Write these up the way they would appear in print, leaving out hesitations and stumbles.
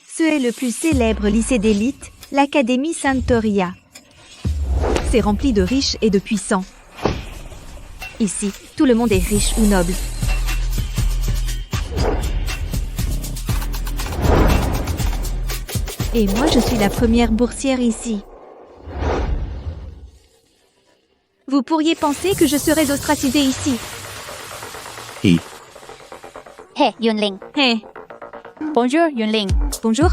Ce est le plus célèbre lycée d'élite, l'Académie Sanctoria. C'est rempli de riches et de puissants. Ici, tout le monde est riche ou noble. Et moi, je suis la première boursière ici. Vous pourriez penser que je serais ostracisée ici. Hey, Yunling. Hé, Bonjour, Yunling. bonjour?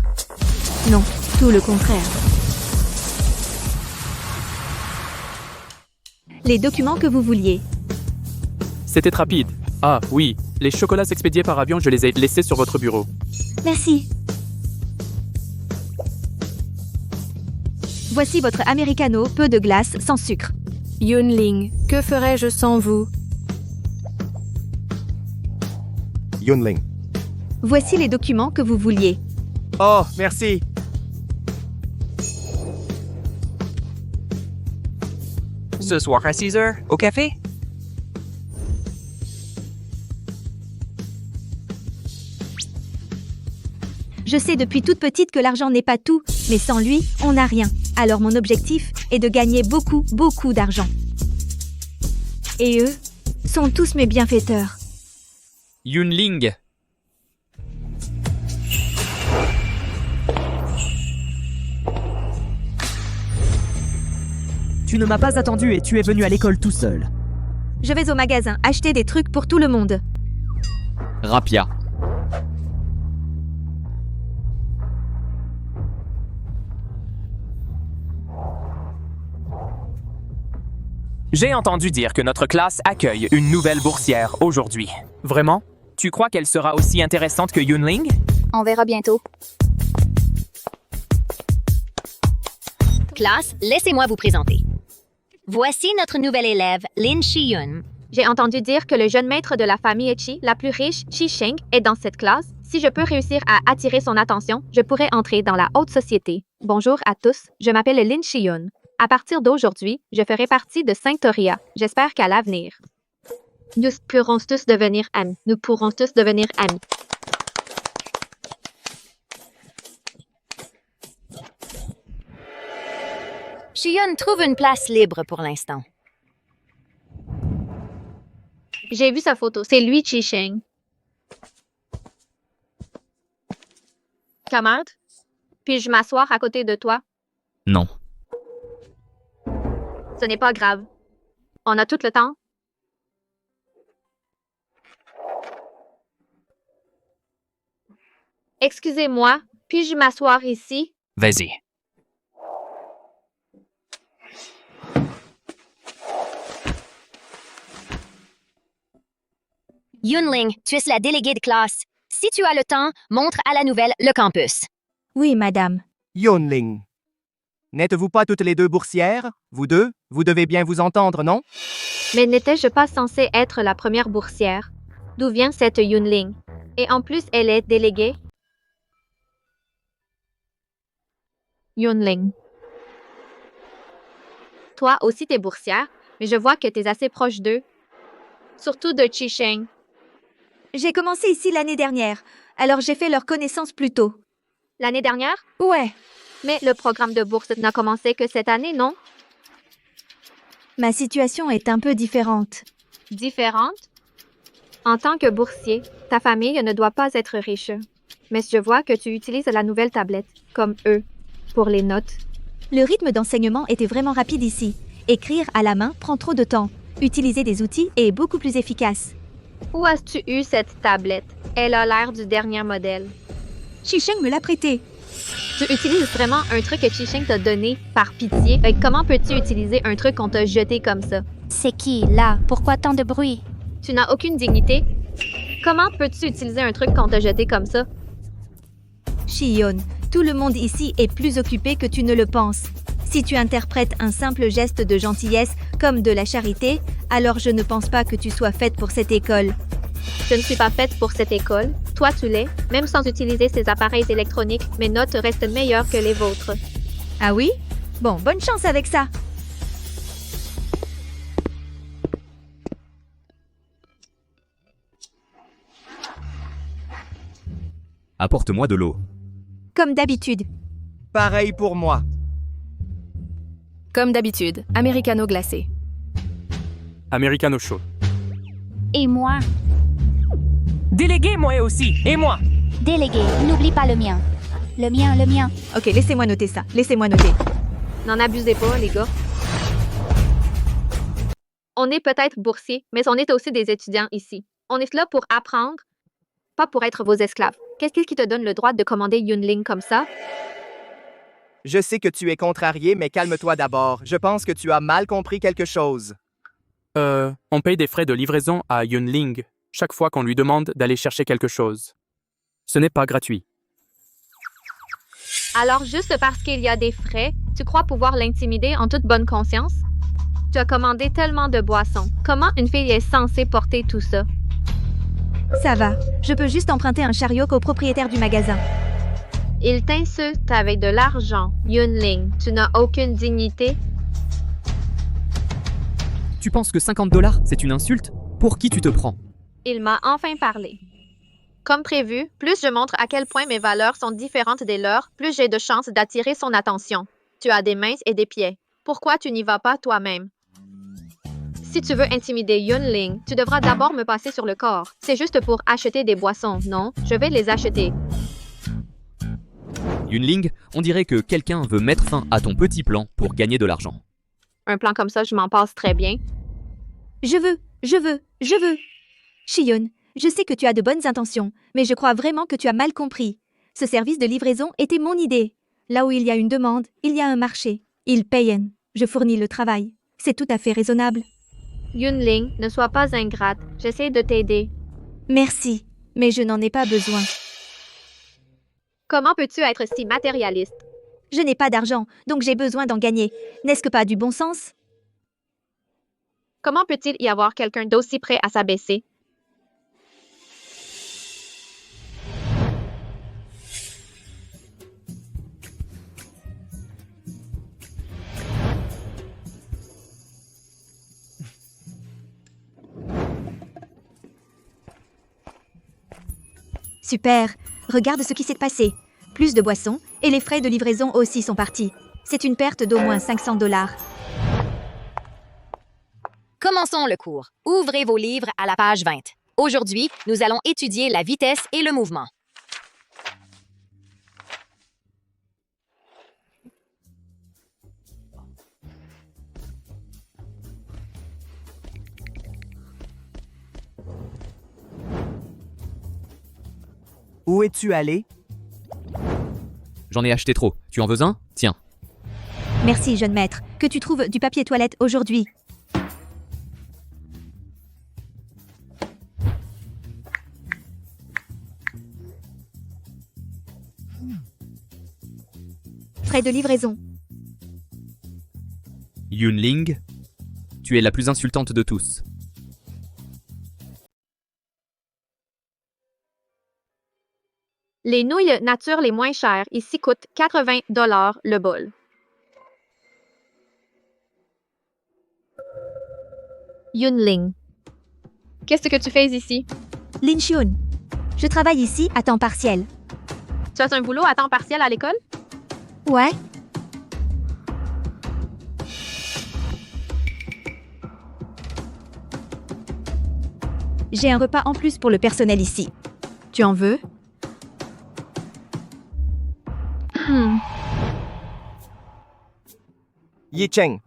Non, tout le contraire. Les documents que vous vouliez. C'était rapide. Ah oui, les chocolats expédiés par avion, je les ai laissés sur votre bureau. Merci. Voici votre americano, peu de glace, sans sucre. Yunling, que ferais-je sans vous? Yunling. Voici les documents que vous vouliez. Oh, merci. Ce soir à 6 heures, au café? Je sais depuis toute petite que l'argent n'est pas tout, mais sans lui, on n'a rien. Alors mon objectif est de gagner beaucoup, beaucoup d'argent. Et eux sont tous mes bienfaiteurs. Yunling. Tu ne m'as pas attendu et tu es venu à l'école tout seul. Je vais au magasin acheter des trucs pour tout le monde. Rapia. J'ai entendu dire que notre classe accueille une nouvelle boursière aujourd'hui. Vraiment? Tu crois qu'elle sera aussi intéressante que Yunling? On verra bientôt. Classe, laissez-moi vous présenter. Voici notre nouvelle élève, Lin Shiyun. J'ai entendu dire que le jeune maître de la famille Chi, la plus riche, Chi Sheng, est dans cette classe. Si je peux réussir à attirer son attention, je pourrais entrer dans la haute société. Bonjour à tous, je m'appelle Lin Shiyun. À partir d'aujourd'hui, je ferai partie de Sanctoria. J'espère qu'à l'avenir, nous pourrons tous devenir amis. Nous pourrons tous devenir amis. Shiyun trouve une place libre pour l'instant. J'ai vu sa photo. C'est lui, Chi Sheng. Camarade, puis-je m'asseoir à côté de toi? Non. Ce n'est pas grave. On a tout le temps. Excusez-moi, puis-je m'asseoir ici? Vas-y. Yunling, tu es la déléguée de classe. Si tu as le temps, montre à la nouvelle le campus. Oui, madame. Yunling. N'êtes-vous pas toutes les deux boursières? Vous deux? Vous devez bien vous entendre, non? Mais n'étais-je pas censée être la première boursière? D'où vient cette Yunling? Et en plus, elle est déléguée? Yunling. Toi aussi, t'es boursière, mais je vois que t'es assez proche d'eux. Surtout de Chi Sheng. J'ai commencé ici l'année dernière, alors j'ai fait leur connaissance plus tôt. L'année dernière? Ouais, Mais le programme de bourse n'a commencé que cette année, non? ma situation est un peu différente. Différente? En tant que boursier, ta famille ne doit pas être riche. Mais je vois que tu utilises la nouvelle tablette, comme eux, pour les notes. Le rythme d'enseignement était vraiment rapide ici. Écrire à la main prend trop de temps. Utiliser des outils est beaucoup plus efficace. Où as-tu eu cette tablette? Elle a l'air du dernier modèle. Chi-Sheng me l'a prêté. Tu utilises vraiment un truc que Chi-Sheng t'a donné par pitié? Fait que comment peux-tu utiliser un truc qu'on t'a jeté comme ça? C'est qui, là? Pourquoi tant de bruit? Tu n'as aucune dignité? Comment peux-tu utiliser un truc qu'on t'a jeté comme ça? Shion, tout le monde ici est plus occupé que tu ne le penses. Si tu interprètes un simple geste de gentillesse comme de la charité, alors je ne pense pas que tu sois faite pour cette école. Je ne suis pas faite pour cette école. Toi, tu l'es. Même sans utiliser ces appareils électroniques, mes notes restent meilleures que les vôtres. Ah oui? Bon, bonne chance avec ça. Apporte-moi de l'eau. Comme d'habitude. Pareil pour moi. Comme d'habitude, americano glacé. Americano chaud. Et moi? Délégué, moi aussi. Et moi? Délégué, n'oublie pas le mien. Le mien. Ok, laissez-moi noter ça. Laissez-moi noter. N'en abusez pas, les gars. On est peut-être boursier, mais on est aussi des étudiants ici. On est là pour apprendre, pas pour être vos esclaves. Qu'est-ce qui te donne le droit de commander Yunling comme ça? Je sais que tu es contrarié, mais calme-toi d'abord. Je pense que tu as mal compris quelque chose. On paye des frais de livraison à Yunling chaque fois qu'on lui demande d'aller chercher quelque chose. Ce n'est pas gratuit. Alors, juste parce qu'il y a des frais, tu crois pouvoir l'intimider en toute bonne conscience? Tu as commandé tellement de boissons. Comment une fille est censée porter tout ça? Ça va. Je peux juste emprunter un chariot au propriétaire du magasin. Il t'insulte avec de l'argent. Yunling, tu n'as aucune dignité. Tu penses que 50 $, c'est une insulte? Pour qui tu te prends? Il m'a enfin parlé. Comme prévu, plus je montre à quel point mes valeurs sont différentes des leurs, plus j'ai de chances d'attirer son attention. Tu as des mains et des pieds. Pourquoi tu n'y vas pas toi-même? Si tu veux intimider Yunling, tu devras d'abord me passer sur le corps. C'est juste pour acheter des boissons, non? Je vais les acheter. Yunling, on dirait que quelqu'un veut mettre fin à ton petit plan pour gagner de l'argent. Un plan comme ça, je m'en passe très bien. Je veux. Shion, je sais que tu as de bonnes intentions, mais je crois vraiment que tu as mal compris. Ce service de livraison était mon idée. Là où il y a une demande, il y a un marché. Ils payent. Je fournis le travail. C'est tout à fait raisonnable. Yunling, ne sois pas ingrate. J'essaie de t'aider. Merci, mais je n'en ai pas besoin. Comment peux-tu être si matérialiste? Je n'ai pas d'argent, donc j'ai besoin d'en gagner. N'est-ce que pas du bon sens? Comment peut-il y avoir quelqu'un d'aussi prêt à s'abaisser? Super. Regarde ce qui s'est passé. Plus de boissons, et les frais de livraison aussi sont partis. C'est une perte d'au moins 500 $. Commençons le cours. Ouvrez vos livres à la page 20. Aujourd'hui, nous allons étudier la vitesse et le mouvement. Où es-tu allé? J'en ai acheté trop. Tu en veux un? Tiens. Merci, jeune maître. Que tu trouves du papier toilette aujourd'hui. Frais de livraison. Yunling, tu es la plus insultante de tous. Les nouilles nature les moins chères ici coûtent 80 $ le bol. Yunling. Qu'est-ce que tu fais ici? Lin Xion. Je travaille ici à temps partiel. Tu as un boulot à temps partiel à l'école? Ouais. J'ai un repas en plus pour le personnel ici. Tu en veux? Yi Cheng,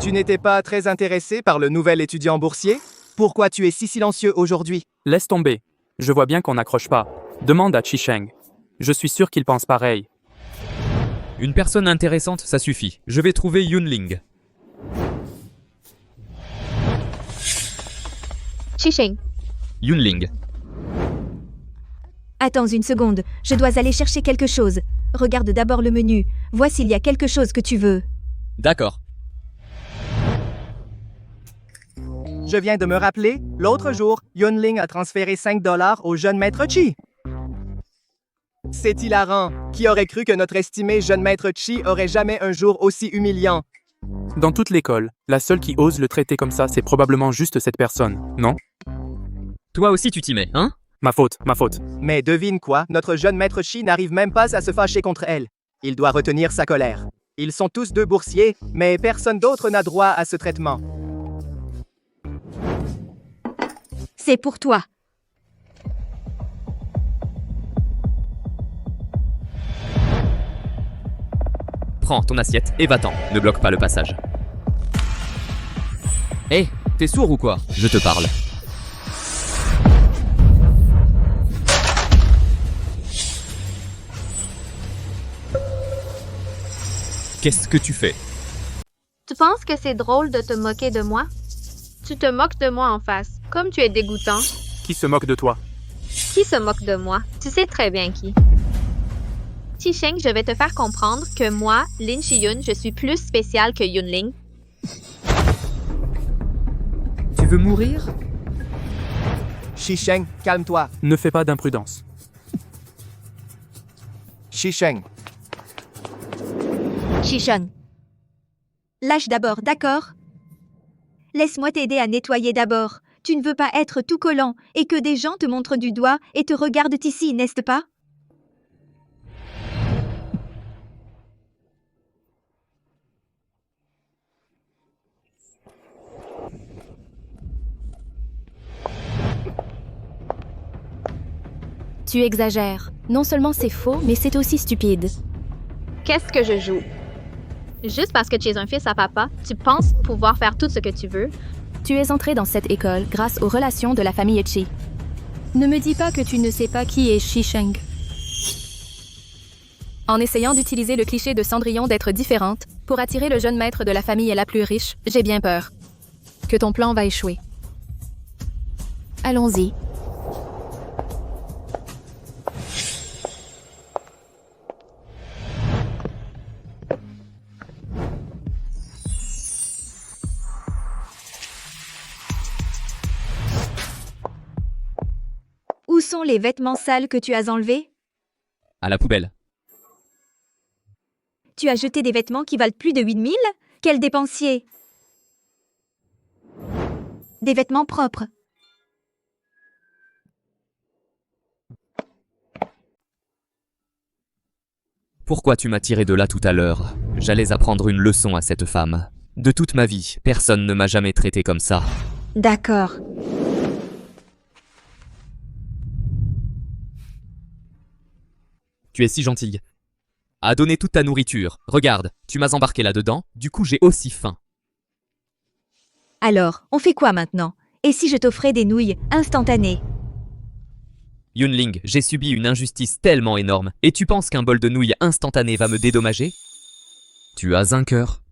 tu n'étais pas très intéressé par le nouvel étudiant boursier? Pourquoi tu es si silencieux aujourd'hui? Laisse tomber. Je vois bien qu'on n'accroche pas. Demande à Chi-Sheng. Je suis sûr qu'il pense pareil. Une personne intéressante, ça suffit. Je vais trouver Yunling. Chi-Sheng. Yunling. Attends une seconde, je dois aller chercher quelque chose. Regarde d'abord le menu. Vois s'il y a quelque chose que tu veux. D'accord. Je viens de me rappeler, l'autre jour, Yunling a transféré 5 $ au jeune maître Chi. C'est hilarant. Qui aurait cru que notre estimé jeune maître Chi aurait jamais un jour aussi humiliant? Dans toute l'école, la seule qui ose le traiter comme ça, c'est probablement juste cette personne, non? Toi aussi tu t'y mets, hein? Ma faute, ma faute. Mais devine quoi, notre jeune maître Shi n'arrive même pas à se fâcher contre elle. Il doit retenir sa colère. Ils sont tous deux boursiers, mais personne d'autre n'a droit à ce traitement. C'est pour toi. Prends ton assiette et va-t'en. Ne bloque pas le passage. Hé, t'es sourd ou quoi? Je te parle. Qu'est-ce que tu fais? Tu penses que c'est drôle de te moquer de moi? Tu te moques de moi en face. Comme tu es dégoûtant. Qui se moque de toi? Qui se moque de moi? Tu sais très bien qui. Chi-Sheng, je vais te faire comprendre que moi, Lin Shi-yun, je suis plus spécial que Yunling. Tu veux mourir? Shi-Sheng, calme-toi. Ne fais pas d'imprudence. Shi-Sheng, Shishon. Lâche d'abord, d'accord? Laisse-moi t'aider à nettoyer d'abord. Tu ne veux pas être tout collant et que des gens te montrent du doigt et te regardent ici, n'est-ce pas? Tu exagères. Non seulement c'est faux, mais c'est aussi stupide. Qu'est-ce que je joue? Juste parce que tu es un fils à papa, tu penses pouvoir faire tout ce que tu veux? Tu es entré dans cette école grâce aux relations de la famille Etchi. Ne me dis pas que tu ne sais pas qui est Shi-Sheng. En essayant d'utiliser le cliché de Cendrillon d'être différente pour attirer le jeune maître de la famille la plus riche, j'ai bien peur que ton plan va échouer. Allons-y. Où sont les vêtements sales que tu as enlevés? À la poubelle. Tu as jeté des vêtements qui valent plus de 8000? Quel dépensier! Des vêtements propres. Pourquoi tu m'as tiré de là tout à l'heure? J'allais apprendre une leçon à cette femme. De toute ma vie, personne ne m'a jamais traité comme ça. D'accord. Tu es si gentille. À donner toute ta nourriture. Regarde, tu m'as embarqué là-dedans, du coup j'ai aussi faim. Alors, on fait quoi maintenant? Et si je t'offrais des nouilles instantanées? Yunling, j'ai subi une injustice tellement énorme, et tu penses qu'un bol de nouilles instantané va me dédommager? Tu as un cœur.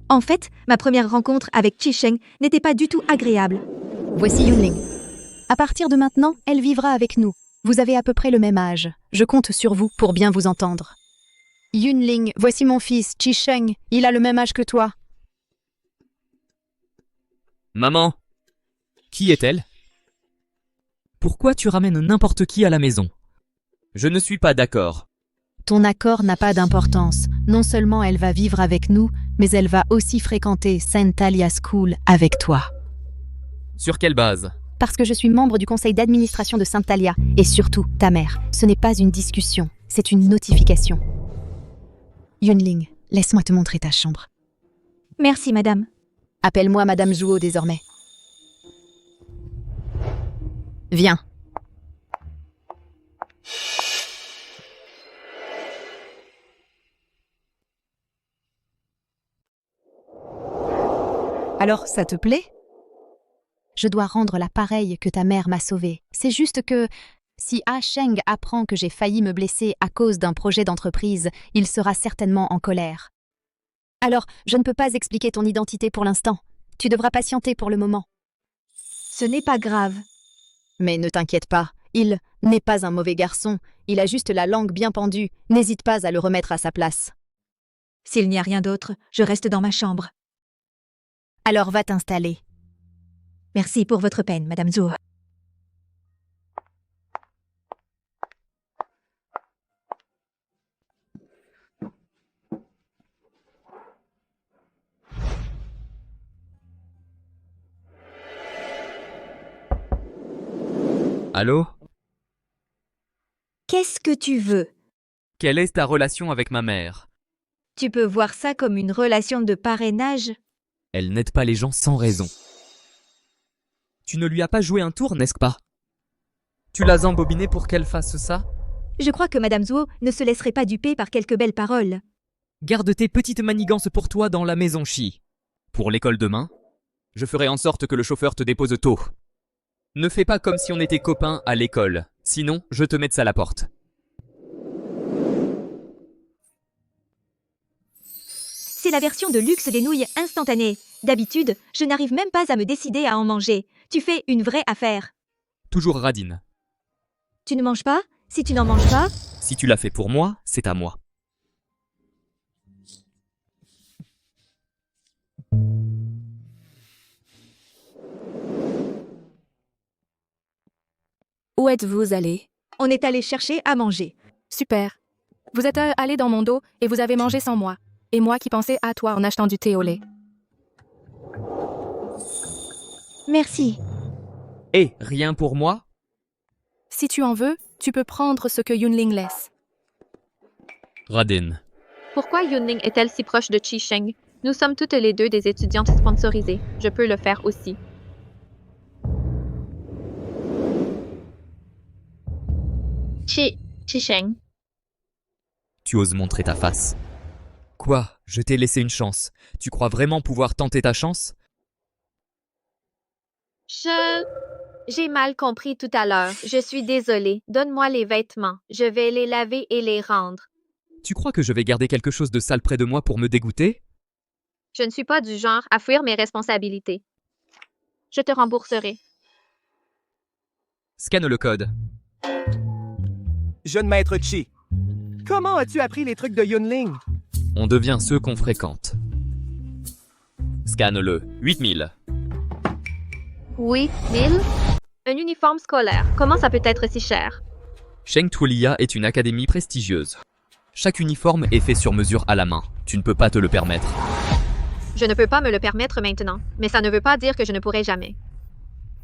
En fait, ma première rencontre avec Chi-Sheng n'était pas du tout agréable. Voici Yunling. À partir de maintenant, elle vivra avec nous. Vous avez à peu près le même âge. Je compte sur vous pour bien vous entendre. Yunling, voici mon fils, Chi-Sheng. Il a le même âge que toi. Maman, qui est-elle? Pourquoi tu ramènes n'importe qui à la maison? Je ne suis pas d'accord. Ton accord n'a pas d'importance. Non seulement elle va vivre avec nous, mais elle va aussi fréquenter Saint Talia School avec toi. Sur quelle base? Parce que je suis membre du conseil d'administration de Saint Talia, et surtout ta mère. Ce n'est pas une discussion, c'est une notification. Yunling, laisse-moi te montrer ta chambre. Merci, madame. Appelle-moi Madame Zhuo désormais. Viens. Alors, ça te plaît? Je dois rendre la pareille que ta mère m'a sauvée. C'est juste que, si Ah Sheng apprend que j'ai failli me blesser à cause d'un projet d'entreprise, il sera certainement en colère. Alors, je ne peux pas expliquer ton identité pour l'instant. Tu devras patienter pour le moment. Ce n'est pas grave. Mais ne t'inquiète pas, il n'est pas un mauvais garçon. Il a juste la langue bien pendue. N'hésite pas à le remettre à sa place. S'il n'y a rien d'autre, je reste dans ma chambre. Alors va t'installer. Merci pour votre peine, Madame Zhou. Allô? Qu'est-ce que tu veux? Quelle est ta relation avec ma mère? Tu peux voir ça comme une relation de parrainage? Elle n'aide pas les gens sans raison. Tu ne lui as pas joué un tour, n'est-ce pas? Tu l'as embobinée pour qu'elle fasse ça? Je crois que Madame Zhuo ne se laisserait pas duper par quelques belles paroles. Garde tes petites manigances pour toi dans la maison Chi. Pour l'école demain, je ferai en sorte que le chauffeur te dépose tôt. Ne fais pas comme si on était copains à l'école, sinon je te mets ça à la porte. C'est la version de luxe des nouilles instantanées. D'habitude, je n'arrive même pas à me décider à en manger. Tu fais une vraie affaire. Toujours radine. Tu ne manges pas? Si tu n'en manges pas, Si tu l'as fait pour moi, c'est à moi. Où êtes-vous allé? on est allé chercher à manger. Super. Vous êtes allé dans mon dos et vous avez mangé sans moi. Et moi qui pensais à toi en achetant du thé au lait. Merci. Et rien pour moi? Si tu en veux, tu peux prendre ce que Yunling laisse. Radin. Pourquoi Yunling est-elle si proche de Chi Sheng? Nous sommes toutes les deux des étudiantes sponsorisées. Je peux le faire aussi. Chi Sheng. Tu oses montrer ta face. Quoi? Je t'ai laissé une chance. Tu crois vraiment pouvoir tenter ta chance? J'ai mal compris tout à l'heure. Je suis désolée. Donne-moi les vêtements. Je vais les laver et les rendre. Tu crois que je vais garder quelque chose de sale près de moi pour me dégoûter? Je ne suis pas du genre à fuir mes responsabilités. Je te rembourserai. Scanne le code. Jeune maître Chi, comment as-tu appris les trucs de Yunling? On devient ceux qu'on fréquente. Scanne-le. 8000. Oui, 1000. Un uniforme scolaire. Comment ça peut être si cher? Sheng Tuolia est une académie prestigieuse. Chaque uniforme est fait sur mesure à la main. Tu ne peux pas te le permettre. Je ne peux pas me le permettre maintenant, mais ça ne veut pas dire que je ne pourrai jamais.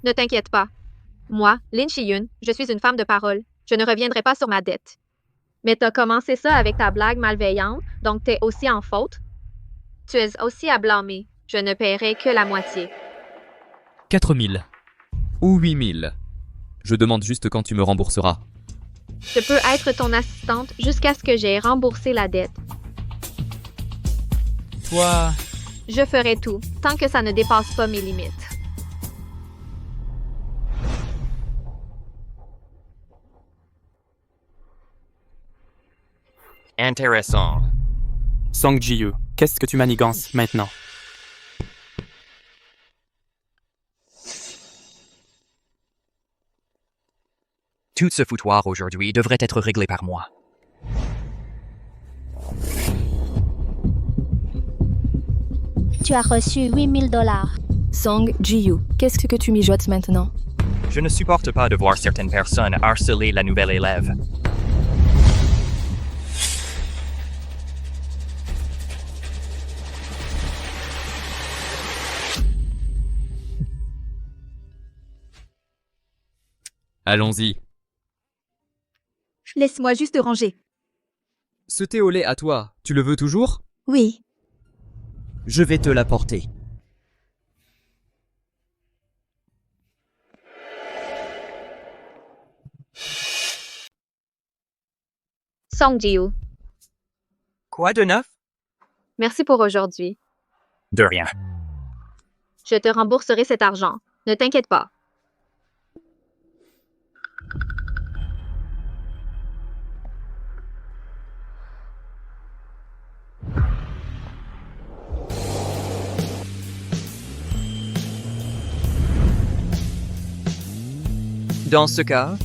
Ne t'inquiète pas. Moi, Lin Shiyun, je suis une femme de parole. Je ne reviendrai pas sur ma dette. Mais t'as commencé ça avec ta blague malveillante, donc t'es aussi en faute. Tu es aussi à blâmer. Je ne paierai que la moitié. 4000. Ou 8000. Je demande juste quand tu me rembourseras. Je peux être ton assistante jusqu'à ce que j'aie remboursé la dette. Toi... Je ferai tout, tant que ça ne dépasse pas mes limites. Intéressant. Song Ji-yu, qu'est-ce que tu manigances maintenant? Tout ce foutoir aujourd'hui devrait être réglé par moi. Tu as reçu 8000 $. Song Ji-yu, qu'est-ce que tu mijotes maintenant? Je ne supporte pas de voir certaines personnes harceler la nouvelle élève. Allons-y. Laisse-moi juste ranger. Ce thé au lait à toi, tu le veux toujours? Oui. Je vais te l'apporter. Song Ji-yu, Quoi de neuf? merci pour aujourd'hui. De rien. Je te rembourserai cet argent. Ne t'inquiète pas. Dans ce cas,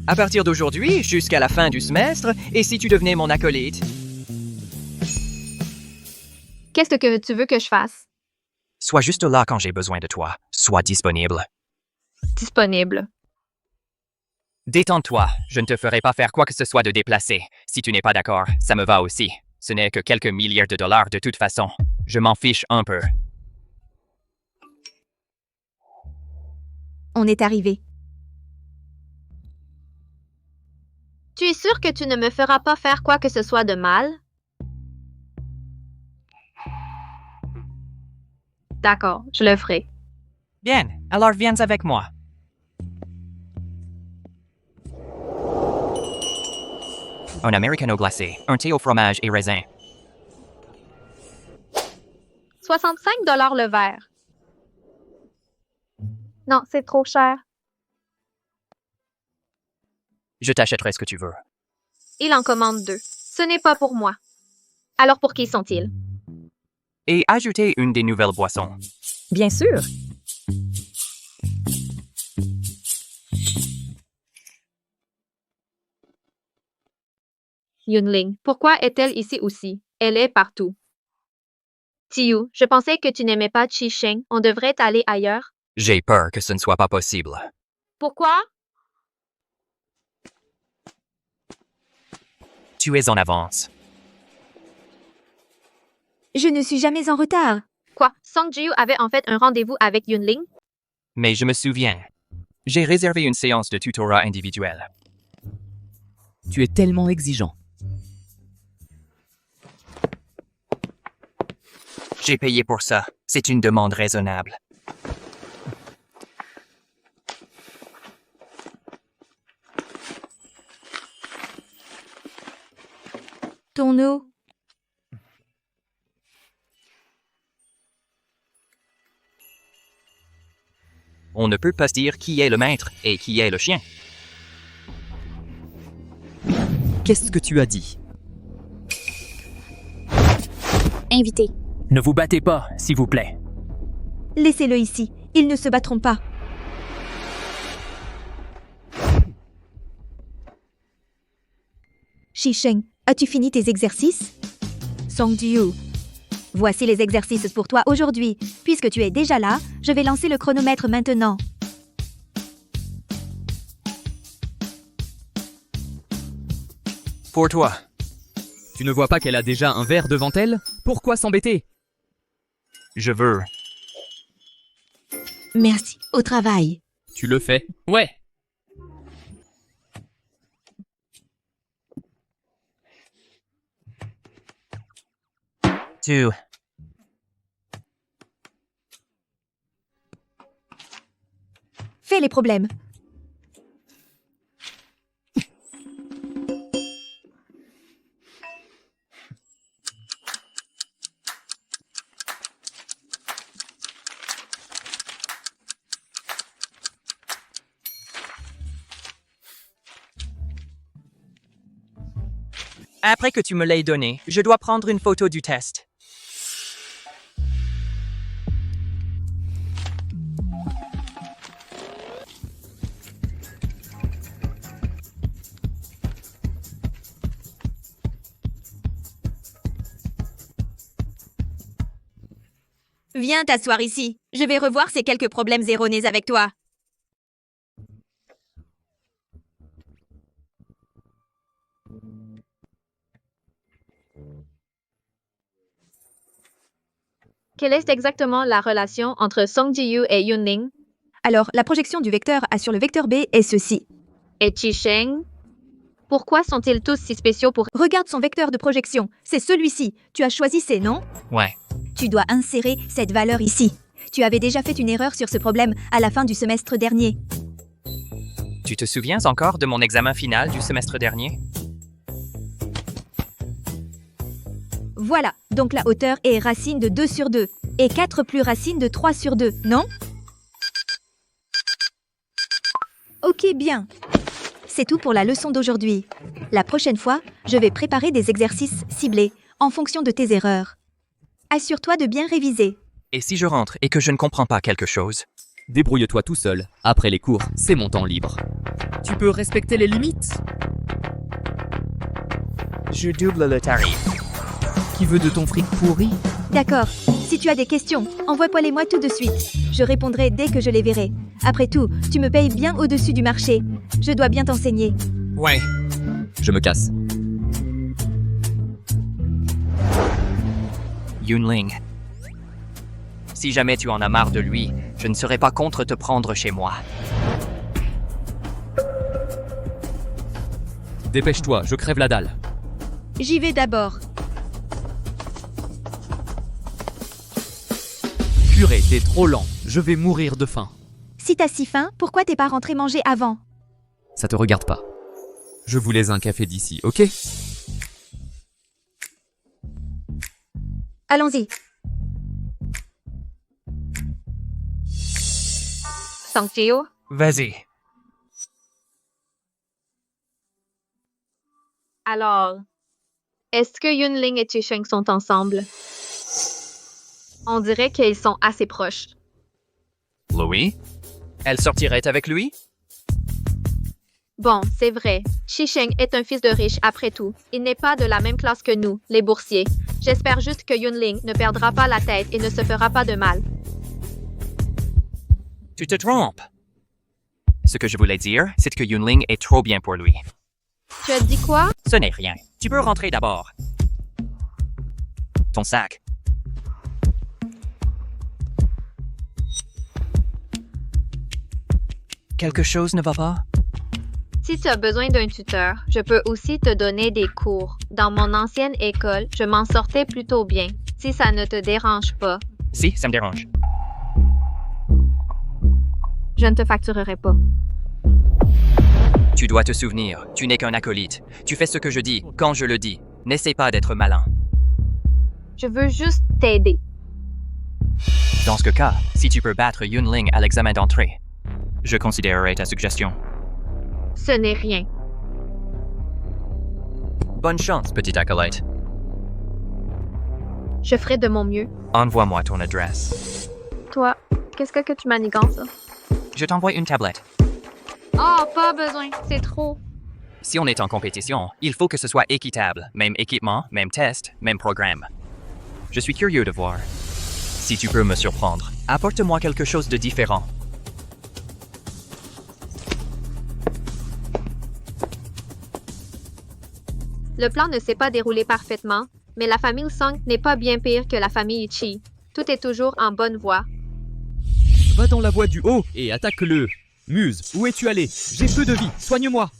à partir d'aujourd'hui jusqu'à la fin du semestre, et si tu devenais mon acolyte? Qu'est-ce que tu veux que je fasse? Sois juste là quand j'ai besoin de toi. Sois disponible. Disponible. Détends-toi, je ne te ferai pas faire quoi que ce soit de déplacé. Si tu n'es pas d'accord, ça me va aussi. Ce n'est que quelques milliards de dollars de toute façon. Je m'en fiche un peu. On est arrivé. Tu es sûr que tu ne me feras pas faire quoi que ce soit de mal? D'accord, je le ferai. Bien, alors viens avec moi. Un americano glacé, un thé au fromage et raisin. 65 $ le verre. Non, c'est trop cher. Je t'achèterai ce que tu veux. Il en commande 2. Ce n'est pas pour moi. Alors pour qui sont-ils? Et ajouter une des nouvelles boissons. Bien sûr. Yunling, pourquoi est-elle ici aussi? Elle est partout. Tiu, je pensais que tu n'aimais pas Chi Sheng. On devrait aller ailleurs. J'ai peur que ce ne soit pas possible. Pourquoi? Tu es en avance. Je ne suis jamais en retard. Quoi? Song Jiu avait en fait un rendez-vous avec Yunling? Mais je me souviens. J'ai réservé une séance de tutorat individuelle. Tu es tellement exigeant. J'ai payé pour ça. C'est une demande raisonnable. Ton eau. On ne peut pas se dire qui est le maître et qui est le chien. Qu'est-ce que tu as dit? Invité. Ne vous battez pas, s'il vous plaît. Laissez-le ici. Ils ne se battront pas. Shisheng, as-tu fini tes exercices? Songjiu, voici les exercices pour toi aujourd'hui. Puisque tu es déjà là, je vais lancer le chronomètre maintenant. Pour toi. Tu ne vois pas qu'elle a déjà un verre devant elle? Pourquoi s'embêter? Je veux. Merci, au travail. Tu le fais? Ouais. Tu. Fais les problèmes. Après que tu me l'aies donné, je dois prendre une photo du test. Viens t'asseoir ici. Je vais revoir ces quelques problèmes erronés avec toi. Quelle est exactement la relation entre Song Ji-yu et Yunling? Alors, la projection du vecteur A sur le vecteur B est ceci. Et Chi Sheng? Pourquoi sont-ils tous si spéciaux pour... Regarde son vecteur de projection. C'est celui-ci. Tu as choisi C, non? Ouais. Tu dois insérer cette valeur ici. Tu avais déjà fait une erreur sur ce problème à la fin du semestre dernier. Tu te souviens encore de mon examen final du semestre dernier? Voilà, donc la hauteur est racine de 2 sur 2. Et 4 plus racine de 3 sur 2, non? Ok, bien. C'est tout pour la leçon d'aujourd'hui. La prochaine fois, je vais préparer des exercices ciblés, en fonction de tes erreurs. Assure-toi de bien réviser. Et si je rentre et que je ne comprends pas quelque chose? Débrouille-toi tout seul. Après les cours, c'est mon temps libre. Tu peux respecter les limites? Je double le tarif. Qui veut de ton fric pourri? D'accord. Si tu as des questions, envoie-les-moi tout de suite. Je répondrai dès que je les verrai. Après tout, tu me payes bien au-dessus du marché. Je dois bien t'enseigner. Ouais. Je me casse. Yunling. Si jamais tu en as marre de lui, je ne serai pas contre te prendre chez moi. Dépêche-toi, je crève la dalle. J'y vais d'abord. Purée, t'es trop lent. Je vais mourir de faim. Si t'as si faim, pourquoi t'es pas rentré manger avant? Ça te regarde pas. Je voulais un café d'ici, ok? Allons-y. Sangteo, Vas-y. alors, est-ce que Yunling et Chisheng sont ensemble? On dirait qu'ils sont assez proches. Louis? Elle sortirait avec lui? Bon, c'est vrai. Chisheng est un fils de riche après tout. Il n'est pas de la même classe que nous, les boursiers. J'espère juste que Yunling ne perdra pas la tête et ne se fera pas de mal. Tu te trompes. Ce que je voulais dire, c'est que Yunling est trop bien pour lui. Tu as dit quoi? Ce n'est rien. Tu peux rentrer d'abord. Ton sac. Quelque chose ne va pas? Si tu as besoin d'un tuteur, je peux aussi te donner des cours. Dans mon ancienne école, je m'en sortais plutôt bien. Si ça ne te dérange pas, Si, ça me dérange. je ne te facturerai pas. Tu dois te souvenir, tu n'es qu'un acolyte. Tu fais ce que je dis, quand je le dis. N'essaie pas d'être malin. Je veux juste t'aider. Dans ce cas, si tu peux battre Yunling à l'examen d'entrée, je considérerai ta suggestion. Ce n'est rien. Bonne chance, petit acolyte. Je ferai de mon mieux. Envoie-moi ton adresse. Toi, qu'est-ce que tu manigances? Je t'envoie une tablette. Oh, pas besoin, c'est trop. Si on est en compétition, il faut que ce soit équitable. Même équipement, même test, même programme. Je suis curieux de voir. Si tu peux me surprendre, apporte-moi quelque chose de différent. Le plan ne s'est pas déroulé parfaitement, mais la famille Song n'est pas bien pire que la famille Chi. Tout est toujours en bonne voie. Va dans la voie du haut et attaque-le. Muse, où es-tu allé? J'ai peu de vie, soigne-moi.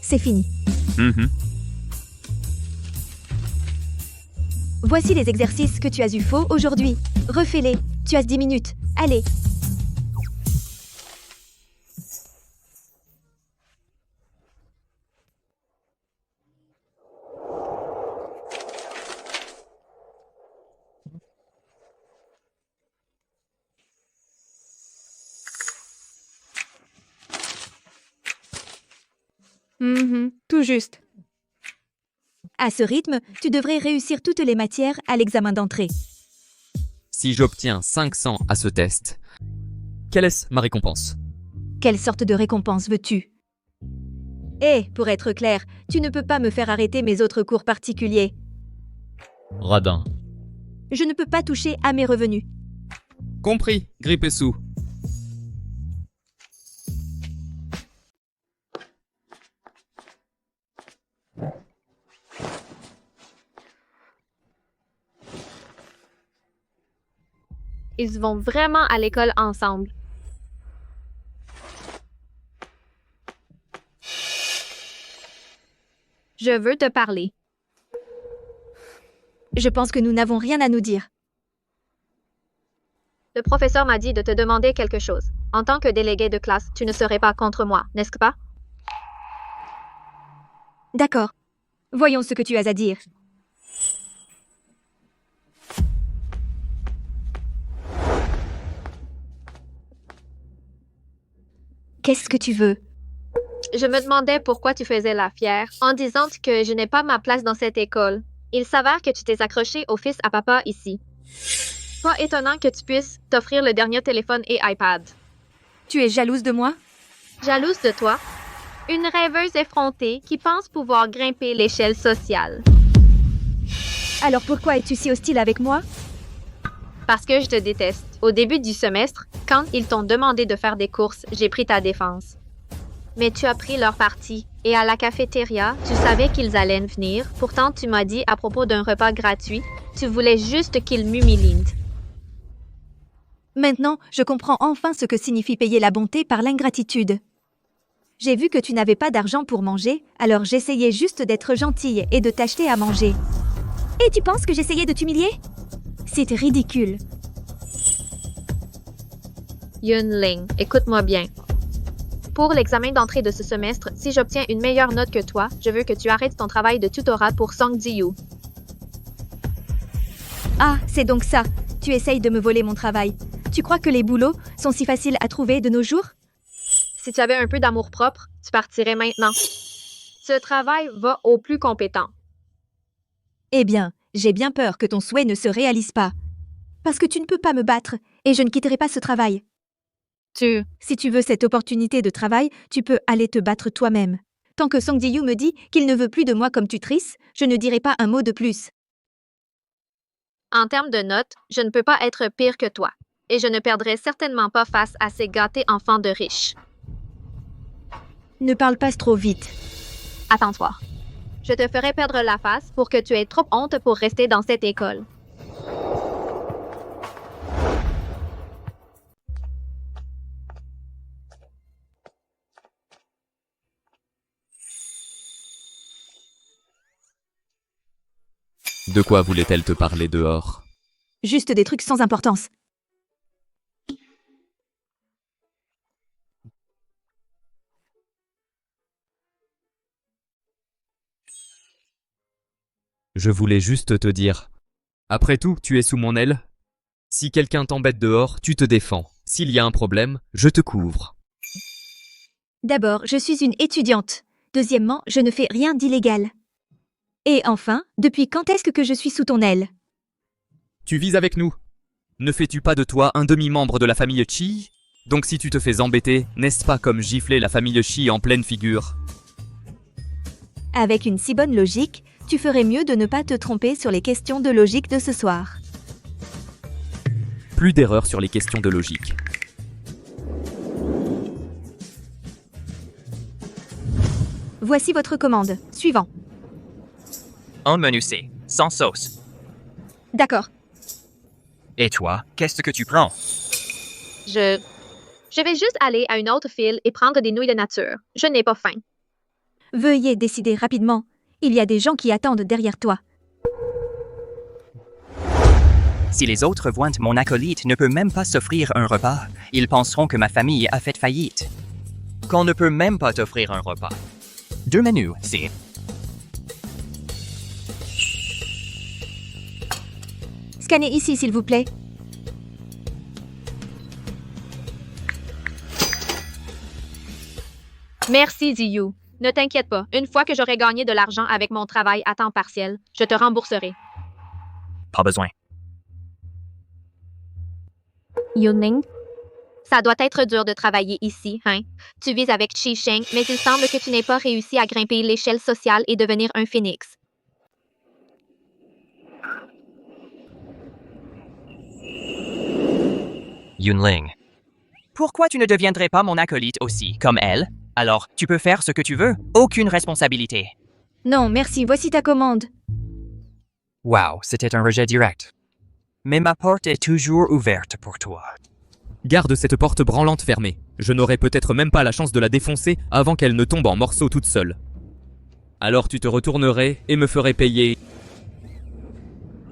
C'est fini. Mhm. Voici les exercices que tu as eu faux aujourd'hui. Refais-les. Tu as 10 minutes. Allez. Tout juste. À ce rythme, tu devrais réussir toutes les matières à l'examen d'entrée. Si j'obtiens 500 à ce test, quelle est ma récompense? Quelle sorte de récompense veux-tu? Pour être clair, tu ne peux pas me faire arrêter mes autres cours particuliers. Radin. Je ne peux pas toucher à mes revenus. Compris, grippe sous. Ils vont vraiment à l'école ensemble. Je veux te parler. Je pense que nous n'avons rien à nous dire. Le professeur m'a dit de te demander quelque chose. En tant que délégué de classe, tu ne serais pas contre moi, n'est-ce pas? D'accord. Voyons ce que tu as à dire. Qu'est-ce que tu veux? Je me demandais pourquoi tu faisais la fière en disant que je n'ai pas ma place dans cette école. Il s'avère que tu t'es accroché au fils à papa ici. Pas étonnant que tu puisses t'offrir le dernier téléphone et iPad. Tu es jalouse de moi? Jalouse de toi? Une rêveuse effrontée qui pense pouvoir grimper l'échelle sociale. Alors pourquoi es-tu si hostile avec moi? Parce que je te déteste. Au début du semestre, quand ils t'ont demandé de faire des courses, j'ai pris ta défense. Mais tu as pris leur parti. Et à la cafétéria, tu savais qu'ils allaient venir. Pourtant, tu m'as dit à propos d'un repas gratuit, tu voulais juste qu'ils m'humilient. Maintenant, je comprends enfin ce que signifie payer la bonté par l'ingratitude. J'ai vu que tu n'avais pas d'argent pour manger, alors j'essayais juste d'être gentille et de t'acheter à manger. Et tu penses que j'essayais de t'humilier? C'est ridicule. Yunling, écoute-moi bien. Pour l'examen d'entrée de ce semestre, si j'obtiens une meilleure note que toi, je veux que tu arrêtes ton travail de tutorat pour Song Ji-yu. Ah, c'est donc ça. Tu essayes de me voler mon travail. Tu crois que les boulots sont si faciles à trouver de nos jours? Si tu avais un peu d'amour-propre, tu partirais maintenant. Ce travail va au plus compétent. Eh bien, j'ai bien peur que ton souhait ne se réalise pas. Parce que tu ne peux pas me battre, et je ne quitterai pas ce travail. Si tu veux cette opportunité de travail, tu peux aller te battre toi-même. Tant que Song Ji-yu me dit qu'il ne veut plus de moi comme tutrice, je ne dirai pas un mot de plus. En termes de notes, je ne peux pas être pire que toi. Et je ne perdrai certainement pas face à ces gâtés enfants de riches. Ne parle pas trop vite. Attends-toi. Je te ferai perdre la face pour que tu aies trop honte pour rester dans cette école. De quoi voulait-elle te parler dehors? Juste des trucs sans importance. Je voulais juste te dire. Après tout, tu es sous mon aile. Si quelqu'un t'embête dehors, tu te défends. S'il y a un problème, je te couvre. D'abord, je suis une étudiante. Deuxièmement, je ne fais rien d'illégal. Et enfin, depuis quand est-ce que je suis sous ton aile? Tu vis avec nous. Ne fais-tu pas de toi un demi-membre de la famille Chi? Donc si tu te fais embêter, n'est-ce pas comme gifler la famille Chi en pleine figure? Avec une si bonne logique, tu ferais mieux de ne pas te tromper sur les questions de logique de ce soir. Plus d'erreurs sur les questions de logique. Voici votre commande. Suivant. Un menu C, sans sauce. D'accord. Et toi, qu'est-ce que tu prends? Je vais juste aller à une autre file et prendre des nouilles de nature. Je n'ai pas faim. Veuillez décider rapidement. Il y a des gens qui attendent derrière toi. Si les autres voient mon acolyte ne peut même pas s'offrir un repas, ils penseront que ma famille a fait faillite. Qu'on ne peut même pas t'offrir un repas. 2 menus, c'est... Scannez ici, s'il vous plaît. Merci, Ziyu. Ne t'inquiète pas, une fois que j'aurai gagné de l'argent avec mon travail à temps partiel, je te rembourserai. Pas besoin. Yunling, ça doit être dur de travailler ici, hein? Tu vis avec Chi Sheng, mais il semble que tu n'aies pas réussi à grimper l'échelle sociale et devenir un phénix. Yunling. Pourquoi tu ne deviendrais pas mon acolyte aussi, comme elle? Alors, tu peux faire ce que tu veux, aucune responsabilité. Non, merci, voici ta commande. Wow, c'était un rejet direct. Mais ma porte est toujours ouverte pour toi. Garde cette porte branlante fermée. Je n'aurai peut-être même pas la chance de la défoncer avant qu'elle ne tombe en morceaux toute seule. Alors tu te retournerais et me ferais payer.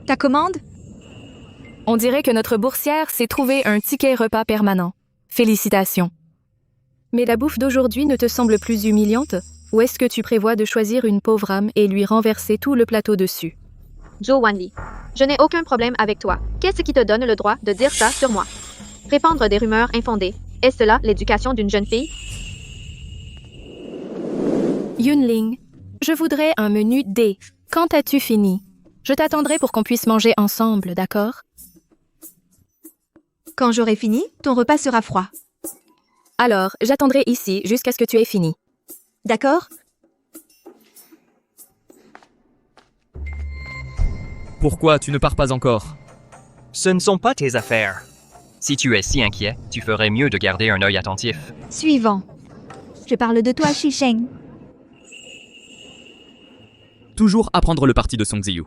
Ta commande? On dirait que notre boursière s'est trouvé un ticket repas permanent. Félicitations. Mais la bouffe d'aujourd'hui ne te semble plus humiliante? Ou est-ce que tu prévois de choisir une pauvre âme et lui renverser tout le plateau dessus? Zhou Wanli, je n'ai aucun problème avec toi. Qu'est-ce qui te donne le droit de dire ça sur moi? Répandre des rumeurs infondées. Est-ce cela l'éducation d'une jeune fille? Yunling, je voudrais un menu D. Quand as-tu fini? Je t'attendrai pour qu'on puisse manger ensemble, d'accord? Quand j'aurai fini, ton repas sera froid. Alors, j'attendrai ici jusqu'à ce que tu aies fini. D'accord? Pourquoi tu ne pars pas encore? Ce ne sont pas tes affaires. Si tu es si inquiet, tu ferais mieux de garder un œil attentif. Suivant. Je parle de toi, Shisheng. Toujours à prendre le parti de Song Ziyu.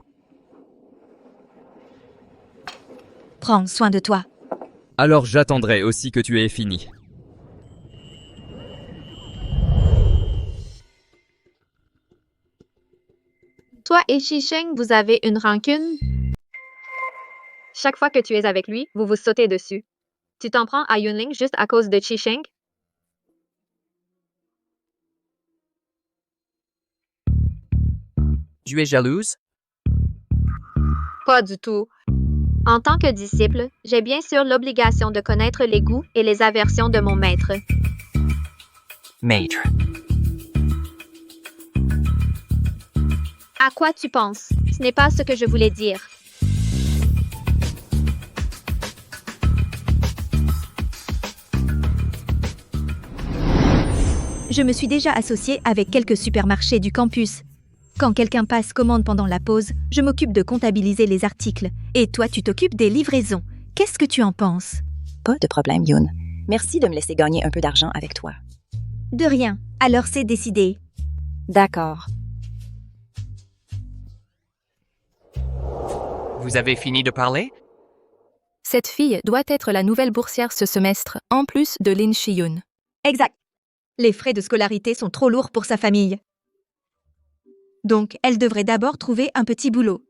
Prends soin de toi. Alors j'attendrai aussi que tu aies fini. Toi et Shisheng, vous avez une rancune? Chaque fois que tu es avec lui, vous vous sautez dessus. Tu t'en prends à Yunling juste à cause de Shisheng? Tu es jalouse? Pas du tout. En tant que disciple, j'ai bien sûr l'obligation de connaître les goûts et les aversions de mon maître. Maître. À quoi tu penses? Ce n'est pas ce que je voulais dire. Je me suis déjà associée avec quelques supermarchés du campus. Quand quelqu'un passe commande pendant la pause, je m'occupe de comptabiliser les articles. Et toi, tu t'occupes des livraisons. Qu'est-ce que tu en penses? Pas de problème, Yoon. Merci de me laisser gagner un peu d'argent avec toi. De rien. Alors c'est décidé. D'accord. Vous avez fini de parler? Cette fille doit être la nouvelle boursière ce semestre, en plus de Lin Shi-yoon. Exact. Les frais de scolarité sont trop lourds pour sa famille. Donc, elle devrait d'abord trouver un petit boulot.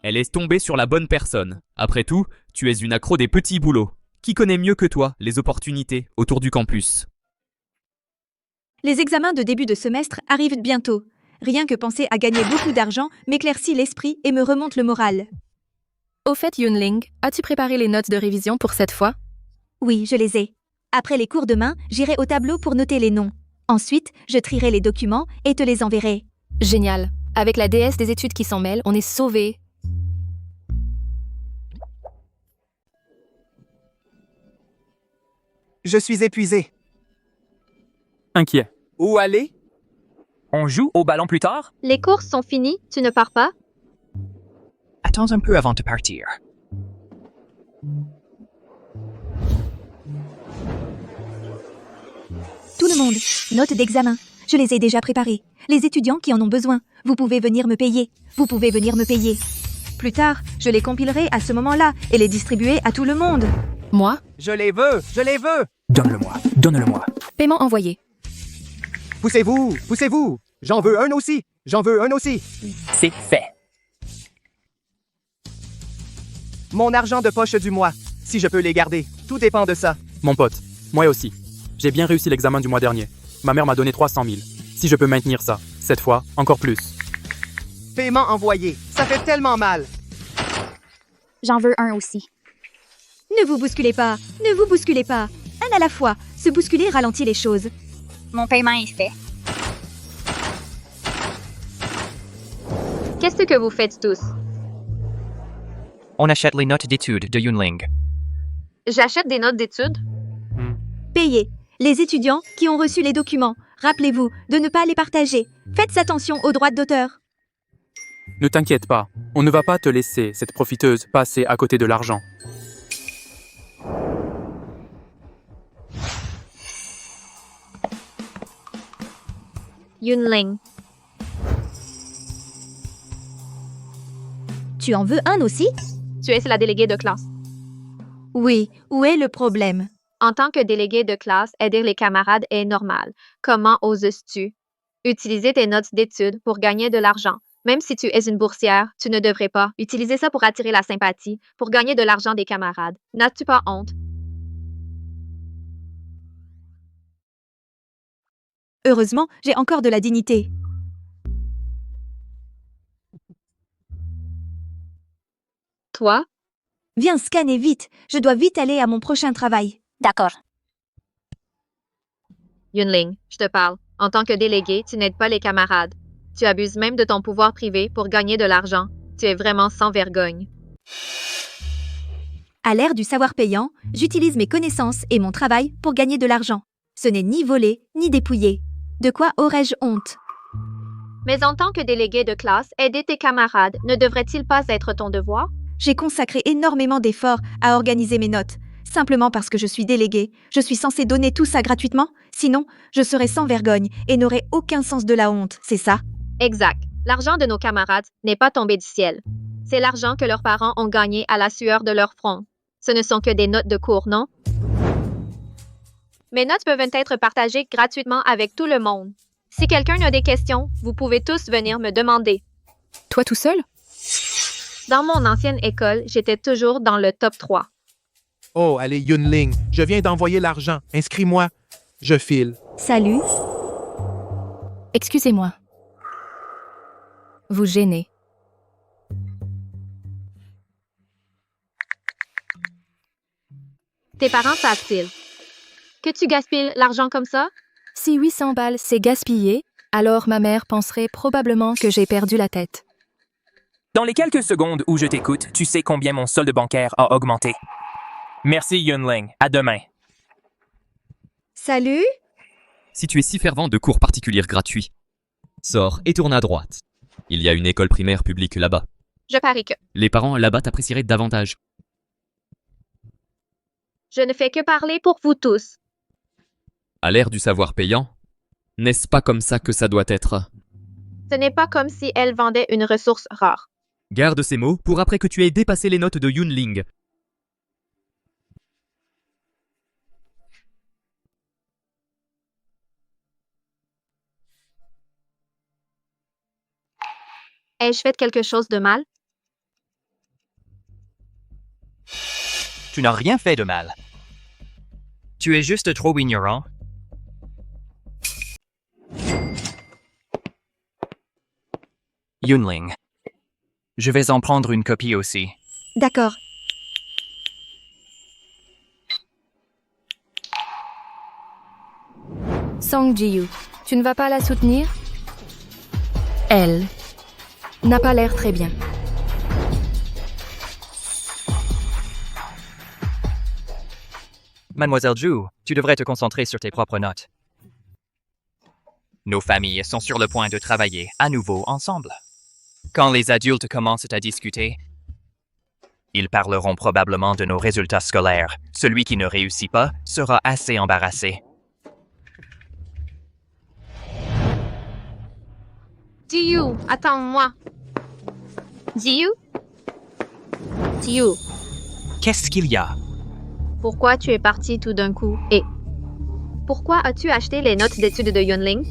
Elle est tombée sur la bonne personne. Après tout, tu es une accro des petits boulots. Qui connaît mieux que toi les opportunités autour du campus? Les examens de début de semestre arrivent bientôt. Rien que penser à gagner beaucoup d'argent m'éclaircit l'esprit et me remonte le moral. Au fait, Yunling, as-tu préparé les notes de révision pour cette fois? Oui, je les ai. Après les cours demain, j'irai au tableau pour noter les noms. Ensuite, je trierai les documents et te les enverrai. Génial. Avec la déesse des études qui s'en mêle, on est sauvés. Je suis épuisé. Inquiet. Où aller? On joue au ballon plus tard? Les courses sont finies, tu ne pars pas? Attends un peu avant de partir. Tout le monde, notes d'examen. Je les ai déjà préparées. Les étudiants qui en ont besoin, vous pouvez venir me payer. Vous pouvez venir me payer. Plus tard, je les compilerai à ce moment-là et les distribuer à tout le monde. Moi? Je les veux, je les veux. Donne-le-moi, donne-le-moi. Paiement envoyé. Poussez-vous, poussez-vous. J'en veux un aussi, j'en veux un aussi. C'est fait. Mon argent de poche du mois, si je peux les garder, tout dépend de ça. Mon pote, moi aussi. J'ai bien réussi l'examen du mois dernier. Ma mère m'a donné 300 000. Si je peux maintenir ça, cette fois, encore plus. Paiement envoyé, ça fait tellement mal. J'en veux un aussi. Ne vous bousculez pas, ne vous bousculez pas. Un à la fois, se bousculer ralentit les choses. Mon paiement est fait. Qu'est-ce que vous faites tous? On achète les notes d'études de Yunling. J'achète des notes d'études? Payez. Les étudiants qui ont reçu les documents, rappelez-vous de ne pas les partager. Faites attention aux droits d'auteur. Ne t'inquiète pas, on ne va pas te laisser, cette profiteuse, passer à côté de l'argent. Yunling. Tu en veux un aussi? Tu es la déléguée de classe. Oui, où est le problème? En tant que déléguée de classe, aider les camarades est normal. Comment oses-tu utiliser tes notes d'études pour gagner de l'argent? Même si tu es une boursière, tu ne devrais pas utiliser ça pour attirer la sympathie, pour gagner de l'argent des camarades. N'as-tu pas honte? Heureusement, j'ai encore de la dignité. Toi? Viens scanner vite, je dois vite aller à mon prochain travail. D'accord. Yunling, je te parle. En tant que délégué, tu n'aides pas les camarades. Tu abuses même de ton pouvoir privé pour gagner de l'argent. Tu es vraiment sans vergogne. À l'ère du savoir payant, j'utilise mes connaissances et mon travail pour gagner de l'argent. Ce n'est ni volé, ni dépouillé. De quoi aurais-je honte? Mais en tant que délégué de classe, aider tes camarades ne devrait-il pas être ton devoir? J'ai consacré énormément d'efforts à organiser mes notes. Simplement parce que je suis déléguée, je suis censée donner tout ça gratuitement? Sinon, je serais sans vergogne et n'aurais aucun sens de la honte, c'est ça? Exact. L'argent de nos camarades n'est pas tombé du ciel. C'est l'argent que leurs parents ont gagné à la sueur de leur front. Ce ne sont que des notes de cours, non? Mes notes peuvent être partagées gratuitement avec tout le monde. Si quelqu'un a des questions, vous pouvez tous venir me demander. Toi tout seul? Dans mon ancienne école, j'étais toujours dans le top 3. Oh, allez, Yunling, je viens d'envoyer l'argent. Inscris-moi. Je file. Salut. Excusez-moi. Vous gênez. Tes parents savent-ils que tu gaspilles l'argent comme ça? Si 800 balles c'est gaspillé, alors ma mère penserait probablement que j'ai perdu la tête. Dans les quelques secondes où je t'écoute, tu sais combien mon solde bancaire a augmenté. Merci Yunling. À demain. Salut. Si tu es si fervent de cours particuliers gratuits, sors et tourne à droite. Il y a une école primaire publique là-bas. Je parie que Les parents là-bas t'apprécieraient davantage. je ne fais que parler pour vous tous. À l'ère du savoir payant, n'est-ce pas comme ça que ça doit être? Ce n'est pas comme si elle vendait une ressource rare. Garde ces mots pour après que tu aies dépassé les notes de Yunling. Ai-je fait quelque chose de mal? Tu n'as rien fait de mal. Tu es juste trop ignorant. Yunling. Je vais en prendre une copie aussi. D'accord. Song Ji-yu, tu ne vas pas la soutenir? Elle n'a pas l'air très bien. Mademoiselle Ju, tu devrais te concentrer sur tes propres notes. Nos familles sont sur le point de travailler à nouveau ensemble. Quand les adultes commencent à discuter, ils parleront probablement de nos résultats scolaires. Celui qui ne réussit pas sera assez embarrassé. Jiyu, attends-moi. Jiyu? Jiyu, Qu'est-ce qu'il y a? pourquoi tu es parti tout d'un coup? Et pourquoi as-tu acheté les notes d'études de Yunling?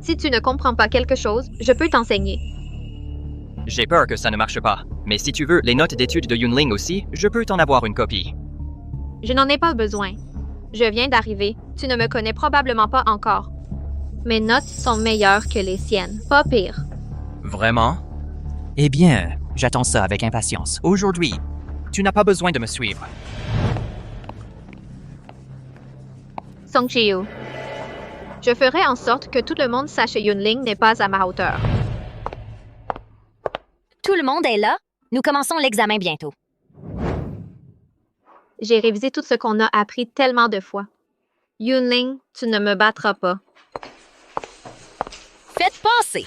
Si tu ne comprends pas quelque chose, je peux t'enseigner. J'ai peur que ça ne marche pas. Mais si tu veux les notes d'études de Yunling aussi, je peux t'en avoir une copie. Je n'en ai pas besoin. Je viens d'arriver. Tu ne me connais probablement pas encore. Mes notes sont meilleures que les siennes. Pas pire. Vraiment? Eh bien, j'attends ça avec impatience. Aujourd'hui, tu n'as pas besoin de me suivre. Song Ji-yu. Je ferai en sorte que tout le monde sache que Yunling n'est pas à ma hauteur. Tout le monde est là? Nous commençons l'examen bientôt. J'ai révisé tout ce qu'on a appris tellement de fois. Yunling, tu ne me battras pas. Faites passer!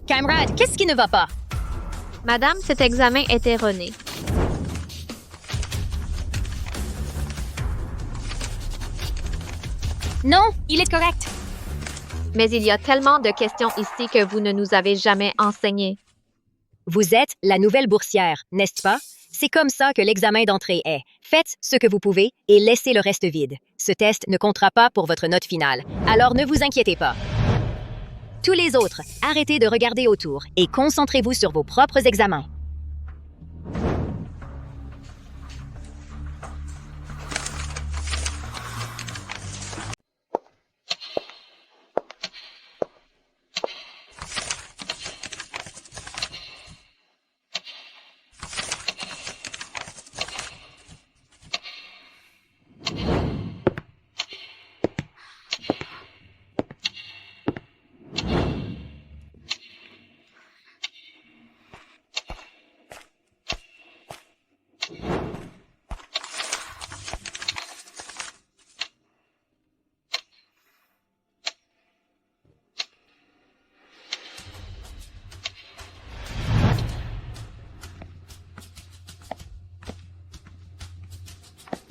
Camarade, qu'est-ce qui ne va pas? Madame, cet examen est erroné. Non, il est correct. Mais il y a tellement de questions ici que vous ne nous avez jamais enseignées. Vous êtes la nouvelle boursière, n'est-ce pas? C'est comme ça que l'examen d'entrée est. Faites ce que vous pouvez et laissez le reste vide. Ce test ne comptera pas pour votre note finale, alors ne vous inquiétez pas. Tous les autres, arrêtez de regarder autour et concentrez-vous sur vos propres examens.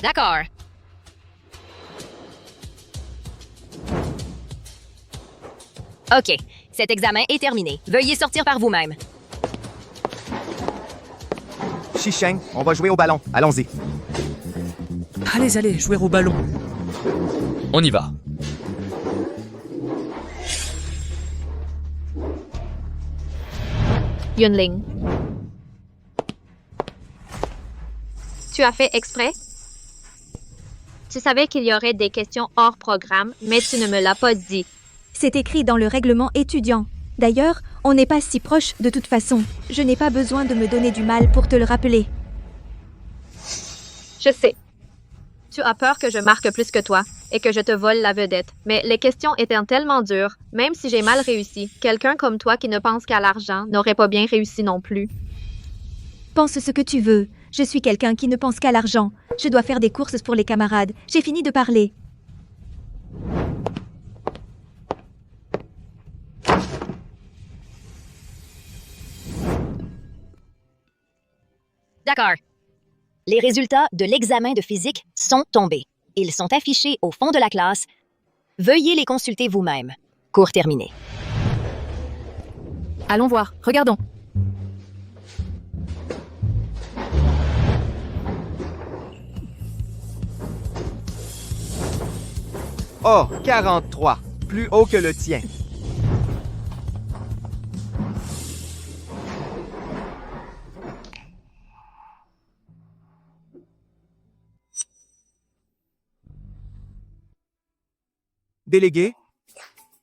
D'accord. OK, cet examen est terminé. Veuillez sortir par vous-même. Shisheng, on va jouer au ballon. Allons-y. Allez, jouer au ballon. On y va. Yunling. Tu as fait exprès? Tu savais qu'il y aurait des questions hors programme, mais tu ne me l'as pas dit. C'est écrit dans le règlement étudiant. D'ailleurs, on n'est pas si proche de toute façon. Je n'ai pas besoin de me donner du mal pour te le rappeler. Je sais. Tu as peur que je marque plus que toi et que je te vole la vedette. Mais les questions étaient tellement dures, même si j'ai mal réussi, quelqu'un comme toi qui ne pense qu'à l'argent n'aurait pas bien réussi non plus. Pense ce que tu veux. Je suis quelqu'un qui ne pense qu'à l'argent. Je dois faire des courses pour les camarades. J'ai fini de parler. D'accord. Les résultats de l'examen de physique sont tombés. Ils sont affichés au fond de la classe. Veuillez les consulter vous-même. Cours terminé. Allons voir, regardons. Oh, 43. Plus haut que le tien. Délégué,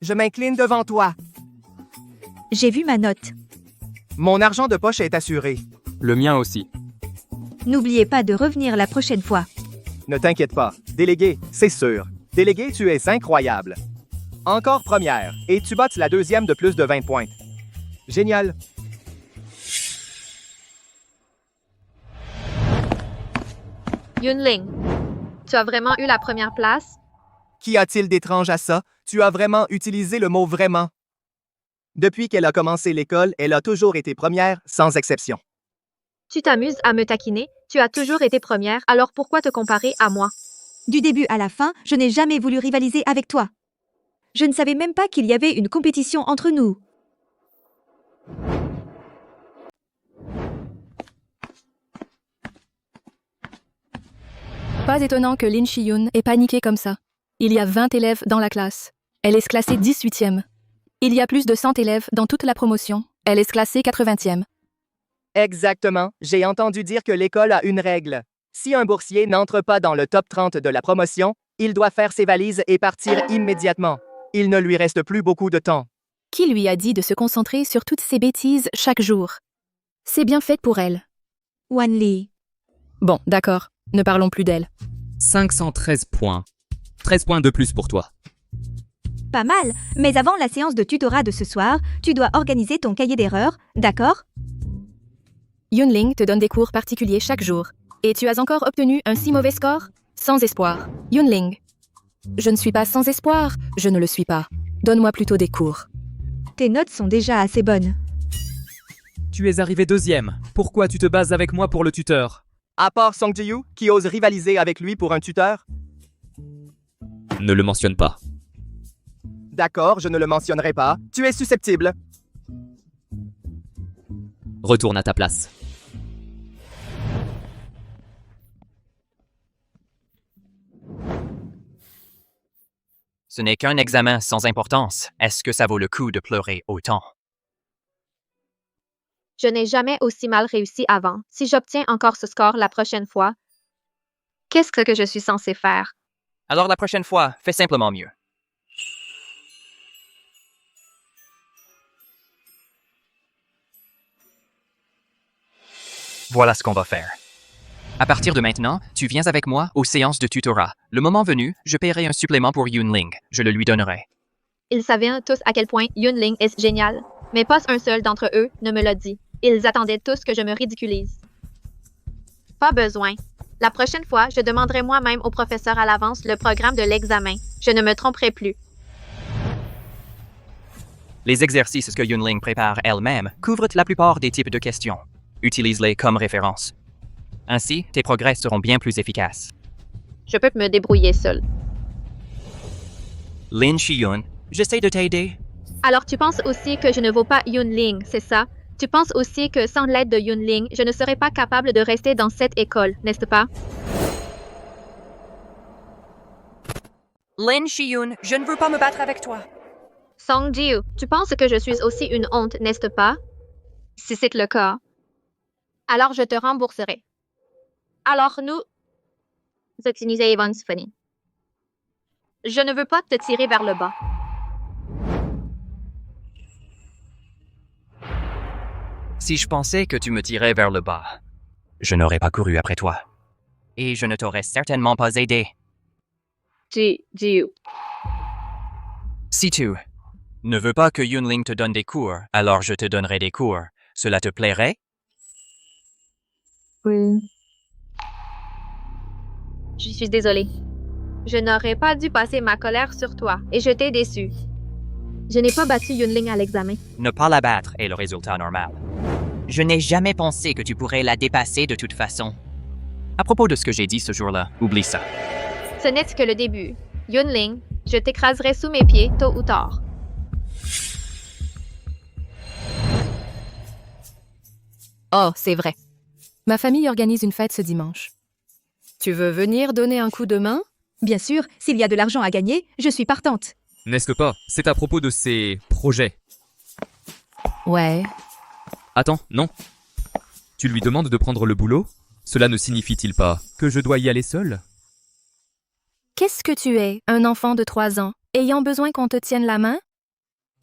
je m'incline devant toi. J'ai vu ma note. Mon argent de poche est assuré. Le mien aussi. N'oubliez pas de revenir la prochaine fois. Ne t'inquiète pas. Délégué, c'est sûr. Délégué, tu es incroyable. Encore première, et tu battes la deuxième de plus de 20 points. Génial. Yunling, tu as vraiment eu la première place? Qu'y a-t-il d'étrange à ça? Tu as vraiment utilisé le mot vraiment. Depuis qu'elle a commencé l'école, elle a toujours été première, sans exception. Tu t'amuses à me taquiner? Tu as toujours été première, alors pourquoi te comparer à moi? Du début à la fin, je n'ai jamais voulu rivaliser avec toi. Je ne savais même pas qu'il y avait une compétition entre nous. Pas étonnant que Lin Shi-yoon ait paniqué comme ça. Il y a 20 élèves dans la classe. Elle est classée 18e. Il y a plus de 100 élèves dans toute la promotion. Elle est classée 80e. Exactement. J'ai entendu dire que l'école a une règle. Si un boursier n'entre pas dans le top 30 de la promotion, il doit faire ses valises et partir immédiatement. Il ne lui reste plus beaucoup de temps. Qui lui a dit de se concentrer sur toutes ces bêtises chaque jour? C'est bien fait pour elle. Wan Li. Bon, d'accord. Ne parlons plus d'elle. 513 points. 13 points de plus pour toi. Pas mal, mais avant la séance de tutorat de ce soir, tu dois organiser ton cahier d'erreurs, d'accord? Yunling te donne des cours particuliers chaque jour. Et tu as encore obtenu un si mauvais score? Sans espoir. Yunling. Je ne suis pas sans espoir, je ne le suis pas. Donne-moi plutôt des cours. Tes notes sont déjà assez bonnes. Tu es arrivé deuxième. Pourquoi tu te bases avec moi pour le tuteur? À part Song Ji-yu, qui ose rivaliser avec lui pour un tuteur? Ne le mentionne pas. D'accord, je ne le mentionnerai pas. Tu es susceptible. Retourne à ta place. Ce n'est qu'un examen sans importance. Est-ce que ça vaut le coup de pleurer autant? Je n'ai jamais aussi mal réussi avant. Si j'obtiens encore ce score la prochaine fois, qu'est-ce que je suis censée faire? Alors la prochaine fois, fais simplement mieux. Voilà ce qu'on va faire. À partir de maintenant, tu viens avec moi aux séances de tutorat. Le moment venu, je paierai un supplément pour Yunling. Je le lui donnerai. Ils savaient tous à quel point Yunling est génial, mais pas un seul d'entre eux ne me l'a dit. Ils attendaient tous que je me ridiculise. Pas besoin. La prochaine fois, je demanderai moi-même au professeur à l'avance le programme de l'examen. Je ne me tromperai plus. Les exercices que Yunling prépare elle-même couvrent la plupart des types de questions. Utilise-les comme référence. Ainsi, tes progrès seront bien plus efficaces. Je peux me débrouiller seule. Lin Shiyun, j'essaie de t'aider. Alors tu penses aussi que je ne vaux pas Yunling, c'est ça? Tu penses aussi que sans l'aide de Yunling, je ne serais pas capable de rester dans cette école, n'est-ce pas? Lin Shiyun, je ne veux pas me battre avec toi. Song Jiu, tu penses que je suis aussi une honte, n'est-ce pas? Si c'est le cas, alors je te rembourserai. Alors nous... Je ne veux pas te tirer vers le bas. Si je pensais que tu me tirais vers le bas, je n'aurais pas couru après toi. Et je ne t'aurais certainement pas aidé. Jiu. Si tu ne veux pas que Yunling te donne des cours, alors je te donnerai des cours. Cela te plairait? Oui. Je suis désolée. Je n'aurais pas dû passer ma colère sur toi et je t'ai déçu. Je n'ai pas battu Yunling à l'examen. Ne pas la battre est le résultat normal. Je n'ai jamais pensé que tu pourrais la dépasser de toute façon. À propos de ce que j'ai dit ce jour-là, oublie ça. Ce n'est que le début. Yunling, je t'écraserai sous mes pieds tôt ou tard. Oh, c'est vrai. Ma famille organise une fête ce dimanche. Tu veux venir donner un coup de main? Bien sûr, s'il y a de l'argent à gagner, je suis partante. N'est-ce pas? C'est à propos de ces projets. Ouais. Attends, non. Tu lui demandes de prendre le boulot? Cela ne signifie-t-il pas que je dois y aller seul? Qu'est-ce que tu es, un enfant de 3 ans, ayant besoin qu'on te tienne la main?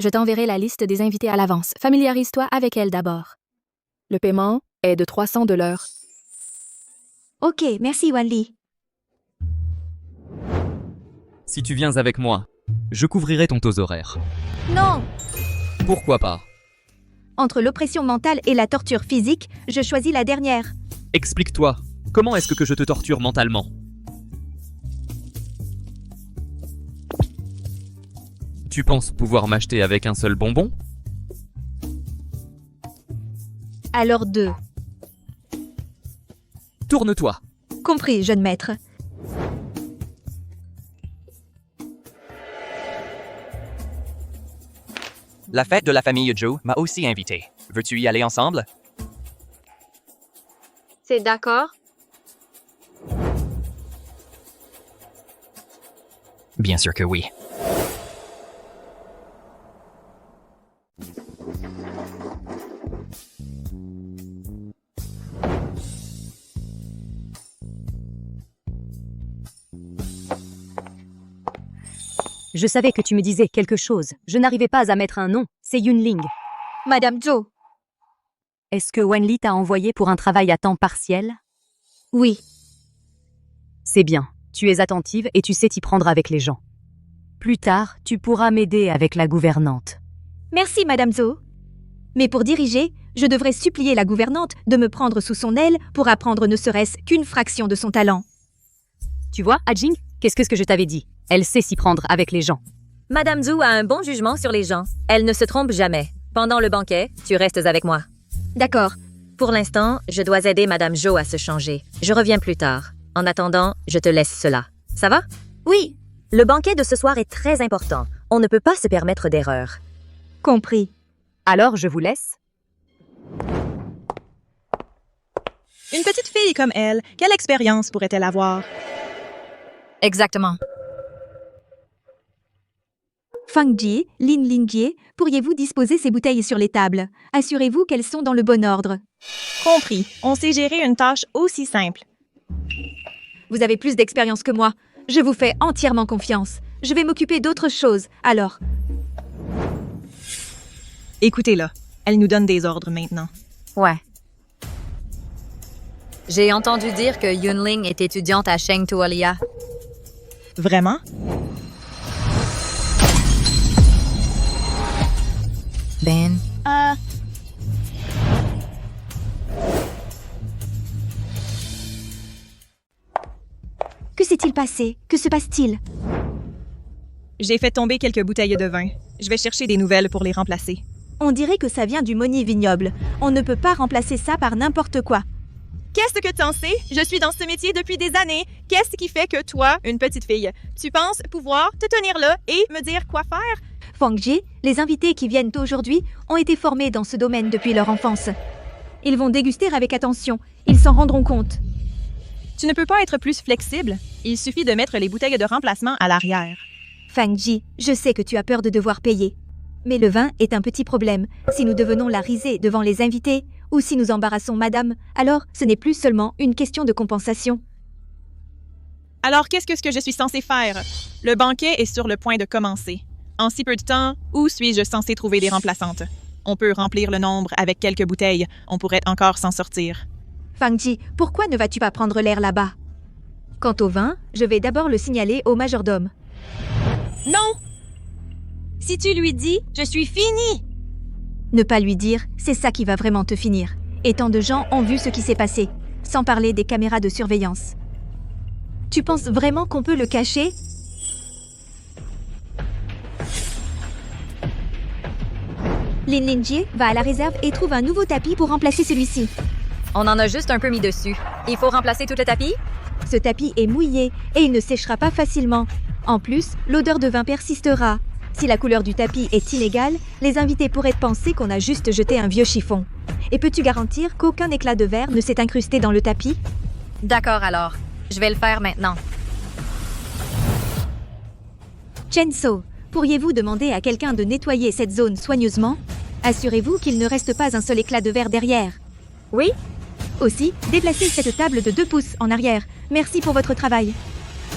Je t'enverrai la liste des invités à l'avance. Familiarise-toi avec elle d'abord. Le paiement est de 300 de l'heure. Ok, merci Wanli. Si tu viens avec moi, je couvrirai ton taux horaire. Non! Pourquoi pas? Entre l'oppression mentale et la torture physique, je choisis la dernière. Explique-toi, comment est-ce que je te torture mentalement? Tu penses pouvoir m'acheter avec un seul bonbon? Alors 2. Tourne-toi. Compris, jeune maître. La fête de la famille Joe m'a aussi invité. Veux-tu y aller ensemble? C'est d'accord? Bien sûr que oui. Je savais que tu me disais quelque chose. Je n'arrivais pas à mettre un nom. C'est Yunling. Madame Zhou. Est-ce que Wanli t'a envoyé pour un travail à temps partiel? Oui. C'est bien. Tu es attentive et tu sais t'y prendre avec les gens. Plus tard, tu pourras m'aider avec la gouvernante. Merci, Madame Zhou. Mais pour diriger, je devrais supplier la gouvernante de me prendre sous son aile pour apprendre ne serait-ce qu'une fraction de son talent. Tu vois, Ajing, qu'est-ce que je t'avais dit? Elle sait s'y prendre avec les gens. Madame Zhou a un bon jugement sur les gens. Elle ne se trompe jamais. Pendant le banquet, tu restes avec moi. D'accord. Pour l'instant, je dois aider Madame Zhou à se changer. Je reviens plus tard. En attendant, je te laisse cela. Ça va? Oui. Le banquet de ce soir est très important. On ne peut pas se permettre d'erreur. Compris. Alors, je vous laisse. Une petite fille comme elle, quelle expérience pourrait-elle avoir? Exactement. Fang Jie, Lin Lingjie, pourriez-vous disposer ces bouteilles sur les tables? Assurez-vous qu'elles sont dans le bon ordre. Compris. On sait gérer une tâche aussi simple. Vous avez plus d'expérience que moi. Je vous fais entièrement confiance. Je vais m'occuper d'autre chose, alors. Écoutez-la. Elle nous donne des ordres maintenant. Ouais. J'ai entendu dire que Yunling est étudiante à Sheng Tuolia. Vraiment? Ben. Que s'est-il passé? Que se passe-t-il? J'ai fait tomber quelques bouteilles de vin. Je vais chercher des nouvelles pour les remplacer. On dirait que ça vient du Moni vignoble. On ne peut pas remplacer ça par n'importe quoi. Qu'est-ce que t'en sais? Je suis dans ce métier depuis des années. Qu'est-ce qui fait que toi, une petite fille, tu penses pouvoir te tenir là et me dire quoi faire? Fang Ji, les invités qui viennent aujourd'hui ont été formés dans ce domaine depuis leur enfance. Ils vont déguster avec attention. Ils s'en rendront compte. Tu ne peux pas être plus flexible. Il suffit de mettre les bouteilles de remplacement à l'arrière. Fang Ji, je sais que tu as peur de devoir payer. Mais le vin est un petit problème. Si nous devenons la risée devant les invités, ou si nous embarrassons madame, alors ce n'est plus seulement une question de compensation. Alors qu'est-ce que je suis censé faire? Le banquet est sur le point de commencer. En si peu de temps, où suis-je censé trouver des remplaçantes? On peut remplir le nombre avec quelques bouteilles. On pourrait encore s'en sortir. Fang Ji, pourquoi ne vas-tu pas prendre l'air là-bas? Quant au vin, je vais d'abord le signaler au majordome. Non! Si tu lui dis, je suis finie! Ne pas lui dire, c'est ça qui va vraiment te finir. Et tant de gens ont vu ce qui s'est passé, sans parler des caméras de surveillance. Tu penses vraiment qu'on peut le cacher? Lin Linjie va à la réserve et trouve un nouveau tapis pour remplacer celui-ci. On en a juste un peu mis dessus. Il faut remplacer tout le tapis? Ce tapis est mouillé et il ne séchera pas facilement. En plus, l'odeur de vin persistera. Si la couleur du tapis est inégale, les invités pourraient penser qu'on a juste jeté un vieux chiffon. Et peux-tu garantir qu'aucun éclat de verre ne s'est incrusté dans le tapis? D'accord alors. Je vais le faire maintenant. Chen So, pourriez-vous demander à quelqu'un de nettoyer cette zone soigneusement? Assurez-vous qu'il ne reste pas un seul éclat de verre derrière. Oui? Aussi, déplacez cette table de 2 pouces en arrière. Merci pour votre travail.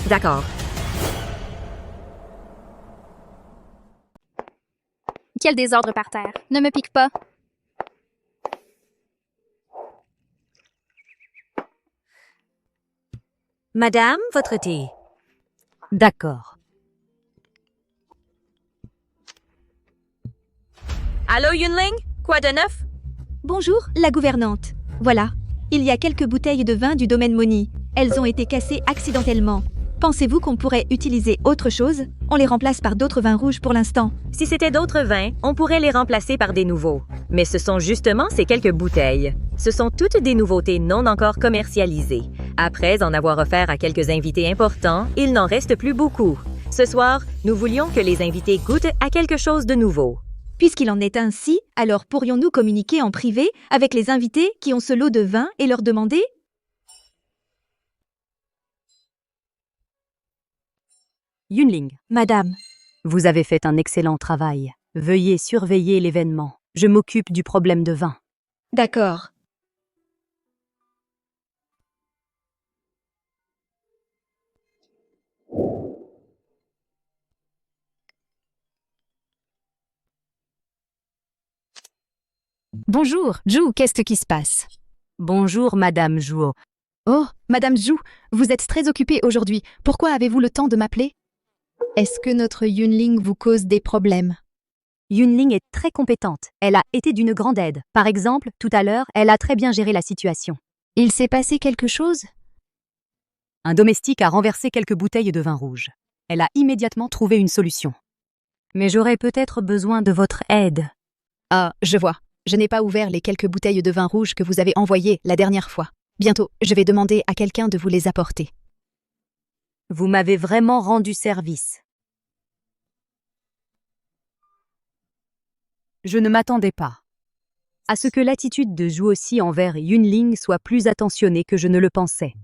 D'accord. Quel désordre par terre. Ne me pique pas. Madame, votre thé. D'accord. Allô, Yunling? Quoi de neuf? Bonjour, la gouvernante. Voilà. Il y a quelques bouteilles de vin du domaine Moni. Elles ont été cassées accidentellement. Pensez-vous qu'on pourrait utiliser autre chose? On les remplace par d'autres vins rouges pour l'instant. Si c'était d'autres vins, on pourrait les remplacer par des nouveaux. Mais ce sont justement ces quelques bouteilles. Ce sont toutes des nouveautés non encore commercialisées. Après en avoir offert à quelques invités importants, il n'en reste plus beaucoup. Ce soir, nous voulions que les invités goûtent à quelque chose de nouveau. Puisqu'il en est ainsi, alors pourrions-nous communiquer en privé avec les invités qui ont ce lot de vin et leur demander? Yunling, Madame, vous avez fait un excellent travail. Veuillez surveiller l'événement. Je m'occupe du problème de vin. D'accord. Bonjour, Zhu, qu'est-ce qui se passe? Bonjour, Madame Zhuo. Oh, Madame Zhu, vous êtes très occupée aujourd'hui. Pourquoi avez-vous le temps de m'appeler? Est-ce que notre Yunling vous cause des problèmes? Yunling est très compétente. Elle a été d'une grande aide. Par exemple, tout à l'heure, elle a très bien géré la situation. Il s'est passé quelque chose? Un domestique a renversé quelques bouteilles de vin rouge. Elle a immédiatement trouvé une solution. Mais j'aurais peut-être besoin de votre aide. Ah, je vois. Je n'ai pas ouvert les quelques bouteilles de vin rouge que vous avez envoyées la dernière fois. Bientôt, je vais demander à quelqu'un de vous les apporter. Vous m'avez vraiment rendu service. Je ne m'attendais pas à ce que l'attitude de Zhu aussi envers Yunling soit plus attentionnée que je ne le pensais.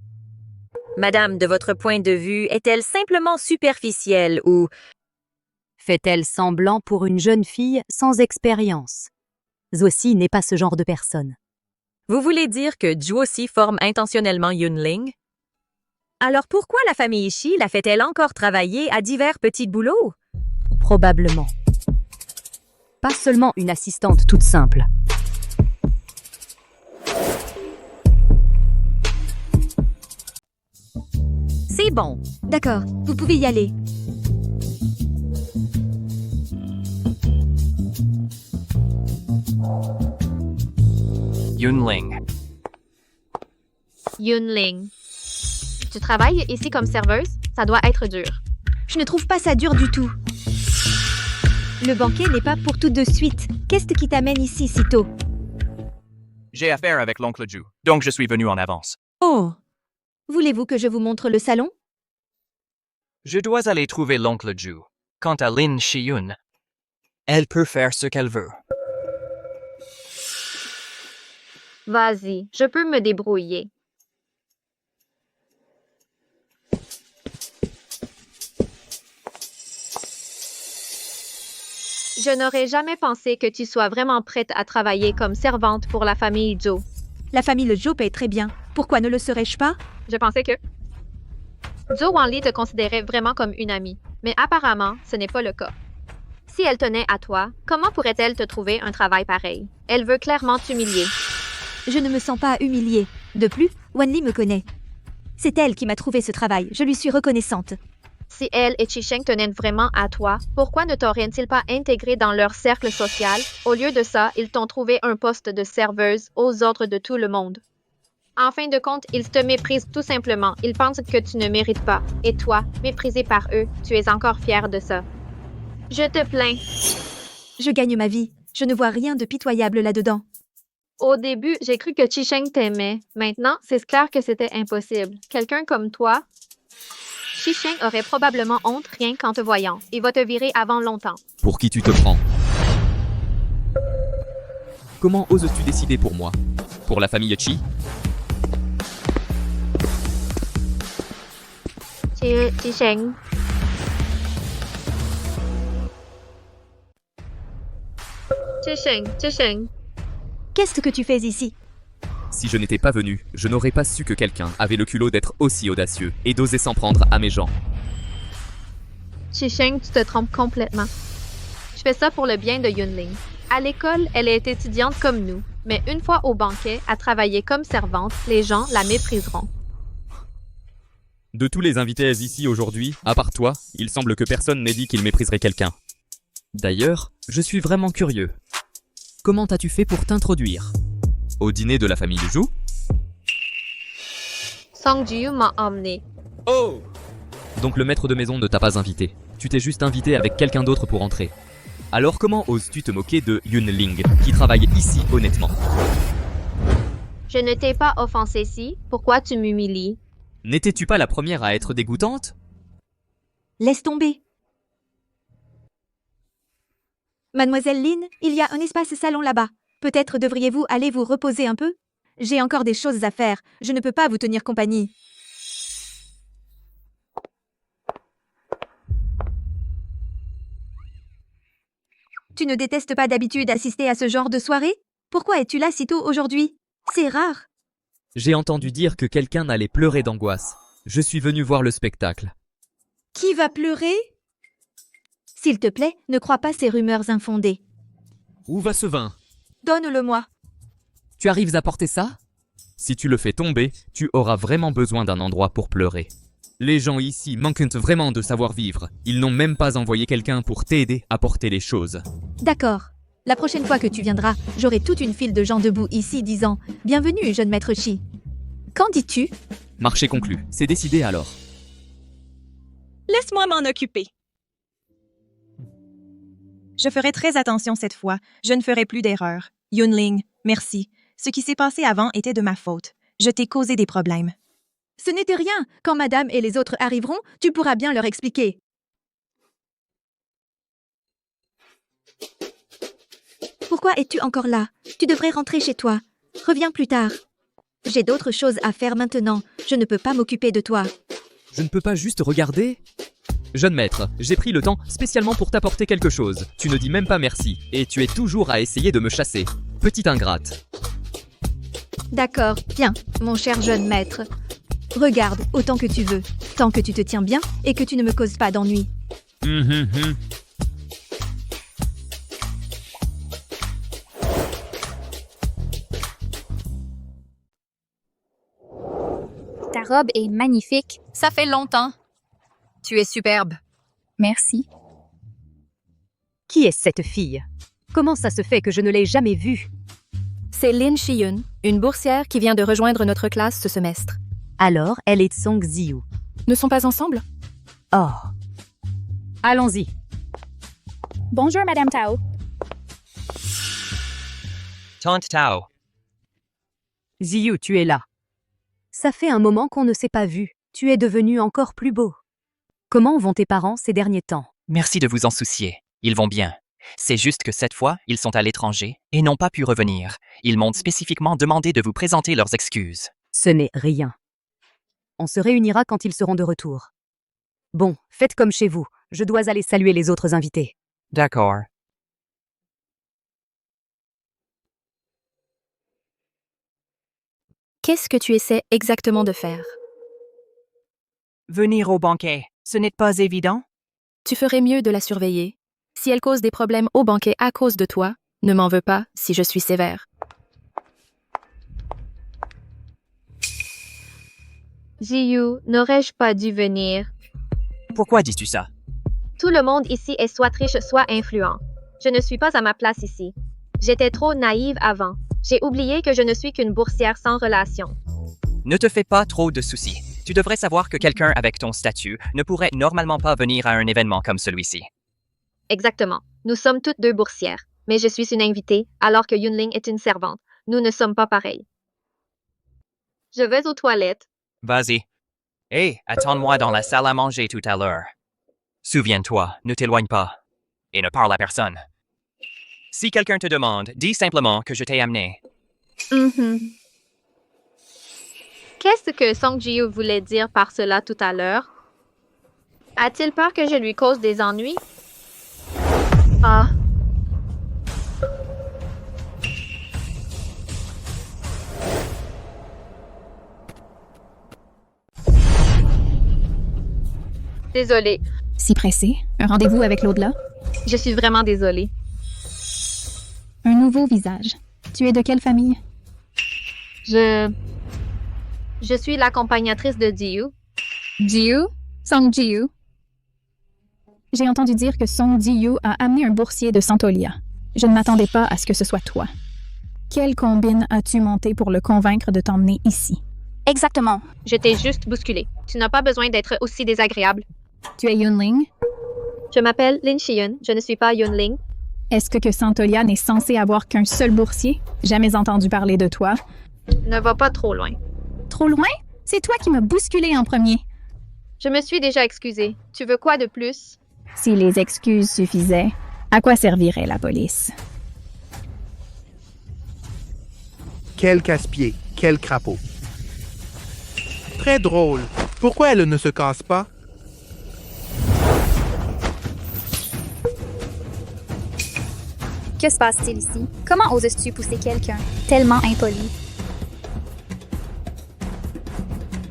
Madame, de votre point de vue, est-elle simplement superficielle ou... Fait-elle semblant pour une jeune fille sans expérience? Zosi n'est pas ce genre de personne. Vous voulez dire que Zhuoxi forme intentionnellement Yunling? Alors pourquoi la famille Ishii la fait-elle encore travailler à divers petits boulots? Probablement. Pas seulement une assistante toute simple. C'est bon. D'accord, vous pouvez y aller. Yunling. Yunling. Tu travailles ici comme serveuse? Ça doit être dur. Je ne trouve pas ça dur du tout. Le banquet n'est pas pour tout de suite. Qu'est-ce qui t'amène ici si tôt? J'ai affaire avec l'oncle Ju, donc je suis venu en avance. Oh. Voulez-vous que je vous montre le salon? Je dois aller trouver l'oncle Ju. Quant à Lin Shiyun, elle peut faire ce qu'elle veut. Vas-y, je peux me débrouiller. Je n'aurais jamais pensé que tu sois vraiment prête à travailler comme servante pour la famille Joe. La famille Le Joe paye très bien. Pourquoi ne le serais-je pas? Je pensais que Joe Wanli te considérait vraiment comme une amie, mais apparemment, ce n'est pas le cas. Si elle tenait à toi, comment pourrait-elle te trouver un travail pareil? Elle veut clairement t'humilier. Je ne me sens pas humiliée. De plus, Wanli me connaît. C'est elle qui m'a trouvé ce travail. Je lui suis reconnaissante. Si elle et Chi-Sheng tenaient vraiment à toi, pourquoi ne t'auraient-ils pas intégré dans leur cercle social? Au lieu de ça, ils t'ont trouvé un poste de serveuse aux ordres de tout le monde. En fin de compte, ils te méprisent tout simplement. Ils pensent que tu ne mérites pas. Et toi, méprisé par eux, tu es encore fier de ça. Je te plains. Je gagne ma vie. Je ne vois rien de pitoyable là-dedans. Au début, j'ai cru que Chi-Sheng t'aimait. Maintenant, c'est clair que c'était impossible. Quelqu'un comme toi... Chi-Sheng aurait probablement honte rien qu'en te voyant. Il va te virer avant longtemps. Pour qui tu te prends? Comment oses-tu décider pour moi? Pour la famille Chi? Chi-Sheng. Chi-Sheng. Qu'est-ce que tu fais ici? Si je n'étais pas venu, je n'aurais pas su que quelqu'un avait le culot d'être aussi audacieux et d'oser s'en prendre à mes gens. Chi-Sheng, tu te trompes complètement. Je fais ça pour le bien de Yunling. À l'école, elle est étudiante comme nous, mais une fois au banquet, à travailler comme servante, les gens la mépriseront. De tous les invités ici aujourd'hui, à part toi, il semble que personne n'ait dit qu'il mépriserait quelqu'un. D'ailleurs, je suis vraiment curieux. Comment as-tu fait pour t'introduire? Au dîner de la famille Ju? Song Jiu m'a emmené. Oh! Donc le maître de maison ne t'a pas invité. Tu t'es juste invité avec quelqu'un d'autre pour entrer. Alors comment oses-tu te moquer de Yunling, qui travaille ici honnêtement? Je ne t'ai pas offensé si, pourquoi tu m'humilies? N'étais-tu pas la première à être dégoûtante? Laisse tomber. Mademoiselle Lin, il y a un espace salon là-bas. Peut-être devriez-vous aller vous reposer un peu? J'ai encore des choses à faire. Je ne peux pas vous tenir compagnie. Tu ne détestes pas d'habitude assister à ce genre de soirée? Pourquoi es-tu là si tôt aujourd'hui? C'est rare. J'ai entendu dire que quelqu'un allait pleurer d'angoisse. Je suis venu voir le spectacle. Qui va pleurer? S'il te plaît, ne crois pas ces rumeurs infondées. Où va ce vin? Donne-le-moi. Tu arrives à porter ça? Si tu le fais tomber, tu auras vraiment besoin d'un endroit pour pleurer. Les gens ici manquent vraiment de savoir-vivre. Ils n'ont même pas envoyé quelqu'un pour t'aider à porter les choses. D'accord. La prochaine fois que tu viendras, j'aurai toute une file de gens debout ici disant « Bienvenue, jeune maître Chi ». Qu'en dis-tu? Marché conclu. C'est décidé alors. Laisse-moi m'en occuper. Je ferai très attention cette fois. Je ne ferai plus d'erreurs. Yunling, merci. Ce qui s'est passé avant était de ma faute. Je t'ai causé des problèmes. Ce n'était rien. Quand madame et les autres arriveront, tu pourras bien leur expliquer. Pourquoi es-tu encore là? Tu devrais rentrer chez toi. Reviens plus tard. J'ai d'autres choses à faire maintenant. Je ne peux pas m'occuper de toi. Je ne peux pas juste regarder? Jeune maître, j'ai pris le temps spécialement pour t'apporter quelque chose. Tu ne dis même pas merci, et tu es toujours à essayer de me chasser. Petite ingrate. D'accord, viens, mon cher jeune maître. Regarde autant que tu veux, tant que tu te tiens bien et que tu ne me causes pas d'ennui. Ta robe est magnifique. Ça fait longtemps. Tu es superbe. Merci. Qui est cette fille? Comment ça se fait que je ne l'ai jamais vue? C'est Lin Shiyun, une boursière qui vient de rejoindre notre classe ce semestre. Alors, elle est Song Ziyu. Ne sont pas ensemble? Oh. Allons-y. Bonjour, Madame Tao. Tante Tao. Ziyu, tu es là. Ça fait un moment qu'on ne s'est pas vu. Tu es devenu encore plus beau. Comment vont tes parents ces derniers temps? Merci de vous en soucier. Ils vont bien. C'est juste que cette fois, ils sont à l'étranger et n'ont pas pu revenir. Ils m'ont spécifiquement demandé de vous présenter leurs excuses. Ce n'est rien. On se réunira quand ils seront de retour. Bon, faites comme chez vous. Je dois aller saluer les autres invités. D'accord. Qu'est-ce que tu essaies exactement de faire? Venir au banquet, ce n'est pas évident? Tu ferais mieux de la surveiller. Si elle cause des problèmes au banquet à cause de toi, ne m'en veux pas si je suis sévère. Jiyu, n'aurais-je pas dû venir? Pourquoi dis-tu ça? Tout le monde ici est soit riche, soit influent. Je ne suis pas à ma place ici. J'étais trop naïve avant. J'ai oublié que je ne suis qu'une boursière sans relation. Ne te fais pas trop de soucis. Tu devrais savoir que quelqu'un avec ton statut ne pourrait normalement pas venir à un événement comme celui-ci. Exactement. Nous sommes toutes deux boursières. Mais je suis une invitée, alors que Yunling est une servante. Nous ne sommes pas pareils. Je vais aux toilettes. Vas-y. Hé, attends-moi dans la salle à manger tout à l'heure. Souviens-toi, ne t'éloigne pas. Et ne parle à personne. Si quelqu'un te demande, dis simplement que je t'ai amené. Qu'est-ce que Song Jiyu voulait dire par cela tout à l'heure? A-t-il peur que je lui cause des ennuis? Ah. Désolée. Si pressé, un rendez-vous avec l'au-delà? Je suis vraiment désolée. Un nouveau visage. Tu es de quelle famille? Je suis l'accompagnatrice de Jiyu. Jiyu? Song Jiyu? J'ai entendu dire que Song Jiyu a amené un boursier de Santolia. Je ne m'attendais pas à ce que ce soit toi. Quelle combine as-tu montée pour le convaincre de t'emmener ici? Exactement. Je t'ai juste bousculé. Tu n'as pas besoin d'être aussi désagréable. Tu es Yunling? Je m'appelle Lin Shiyun. Je ne suis pas Yunling. Est-ce que Santolia n'est censé avoir qu'un seul boursier? Jamais entendu parler de toi. Ne va pas trop loin. Trop loin? C'est toi qui m'as bousculé en premier. Je me suis déjà excusée. Tu veux quoi de plus? Si les excuses suffisaient, à quoi servirait la police? Quel casse-pied, quel crapaud. Très drôle. Pourquoi elle ne se casse pas? Que se passe-t-il ici? Comment oses-tu pousser quelqu'un? Tellement impoli.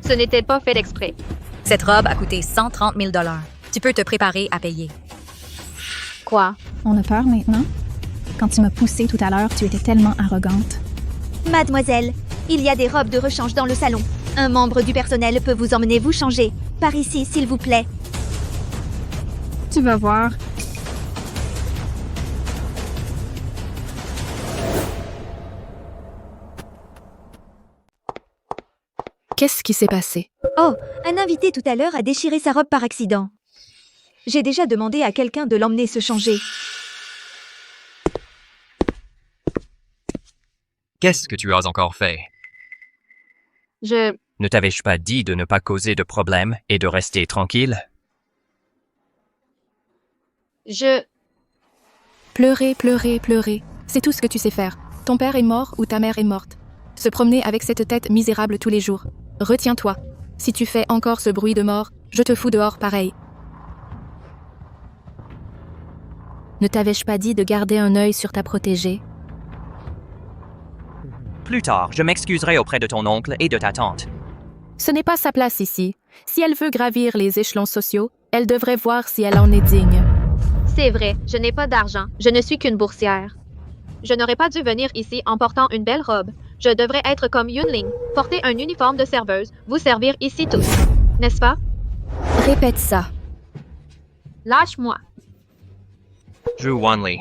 Ce n'était pas fait exprès. Cette robe a coûté 130 000 $. Tu peux te préparer à payer. Quoi? On a peur maintenant? Quand tu m'as poussée tout à l'heure, tu étais tellement arrogante. Mademoiselle, il y a des robes de rechange dans le salon. Un membre du personnel peut vous emmener vous changer. Par ici, s'il vous plaît. Tu vas voir. Qu'est-ce qui s'est passé? Oh, un invité tout à l'heure a déchiré sa robe par accident. J'ai déjà demandé à quelqu'un de l'emmener se changer. Qu'est-ce que tu as encore fait? Ne t'avais-je pas dit de ne pas causer de problème et de rester tranquille? Pleurer, pleurer, pleurer. C'est tout ce que tu sais faire. Ton père est mort ou ta mère est morte. Se promener avec cette tête misérable tous les jours. Retiens-toi. Si tu fais encore ce bruit de mort, je te fous dehors pareil. Ne t'avais-je pas dit de garder un œil sur ta protégée? Plus tard, je m'excuserai auprès de ton oncle et de ta tante. Ce n'est pas sa place ici. Si elle veut gravir les échelons sociaux, elle devrait voir si elle en est digne. C'est vrai, je n'ai pas d'argent. Je ne suis qu'une boursière. Je n'aurais pas dû venir ici en portant une belle robe. Je devrais être comme Yunling, porter un uniforme de serveuse, vous servir ici tous. N'est-ce pas? Répète ça. Lâche-moi. Zhu Wanli.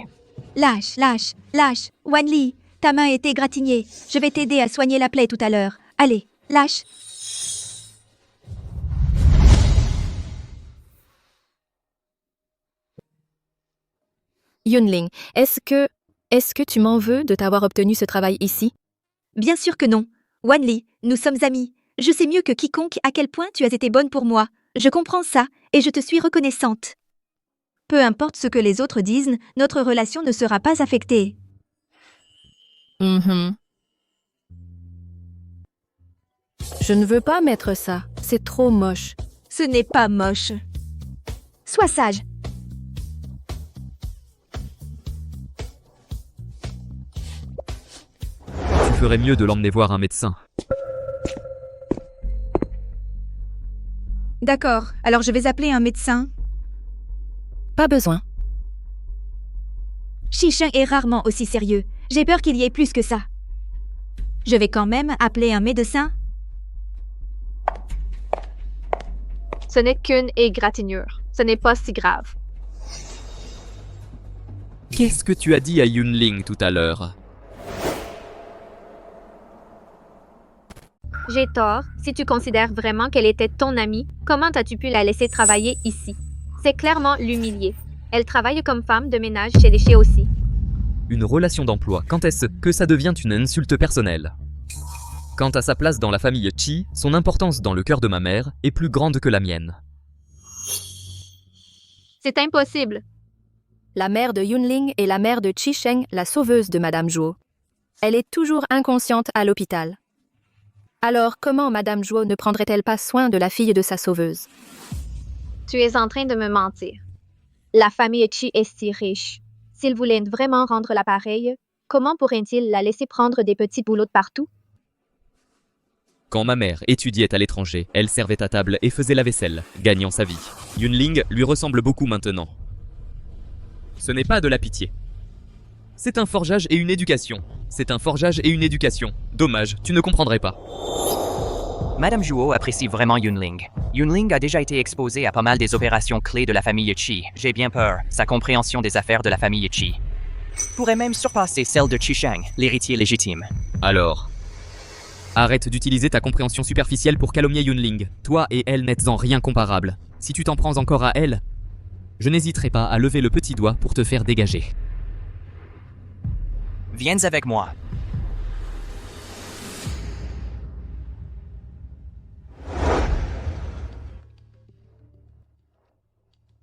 Lâche, lâche, lâche. Wanli, ta main est égratignée. Je vais t'aider à soigner la plaie tout à l'heure. Allez, lâche. Yunling, est-ce que tu m'en veux de t'avoir obtenu ce travail ici? Bien sûr que non. Wanli, nous sommes amis. Je sais mieux que quiconque à quel point tu as été bonne pour moi. Je comprends ça, et je te suis reconnaissante. Peu importe ce que les autres disent, notre relation ne sera pas affectée. Je ne veux pas mettre ça. C'est trop moche. Ce n'est pas moche. Sois sage. Tu ferais mieux de l'emmener voir un médecin. D'accord, alors je vais appeler un médecin. Pas besoin. Shisheng est rarement aussi sérieux. J'ai peur qu'il y ait plus que ça. Je vais quand même appeler un médecin. Ce n'est qu'une égratignure. Ce n'est pas si grave. Qu'est-ce que tu as dit à Yunling tout à l'heure? J'ai tort. Si tu considères vraiment qu'elle était ton amie, comment as-tu pu la laisser travailler ici? C'est clairement l'humilier. Elle travaille comme femme de ménage chez les Chi aussi. Une relation d'emploi, quand est-ce que ça devient une insulte personnelle? Quant à sa place dans la famille Chi, son importance dans le cœur de ma mère est plus grande que la mienne. C'est impossible. La mère de Yunling est la mère de Shisheng, la sauveuse de Madame Zhuo. Elle est toujours inconsciente à l'hôpital. Alors, comment Madame Zhuo ne prendrait-elle pas soin de la fille de sa sauveuse? Tu es en train de me mentir. La famille Chi est si riche. S'ils voulaient vraiment rendre l'appareil, comment pourraient-ils la laisser prendre des petits boulots de partout? Quand ma mère étudiait à l'étranger, elle servait à table et faisait la vaisselle, gagnant sa vie. Yunling lui ressemble beaucoup maintenant. Ce n'est pas de la pitié. C'est un forgeage et une éducation. C'est un forgeage et une éducation. Dommage, tu ne comprendrais pas. Madame Zhuo apprécie vraiment Yunling. Yunling a déjà été exposée à pas mal des opérations clés de la famille Chi. J'ai bien peur, sa compréhension des affaires de la famille Chi pourrait même surpasser celle de Shisheng, l'héritier légitime. Alors, arrête d'utiliser ta compréhension superficielle pour calomnier Yunling. Toi et elle n'êtes en rien comparables. Si tu t'en prends encore à elle, je n'hésiterai pas à lever le petit doigt pour te faire dégager. Viens avec moi.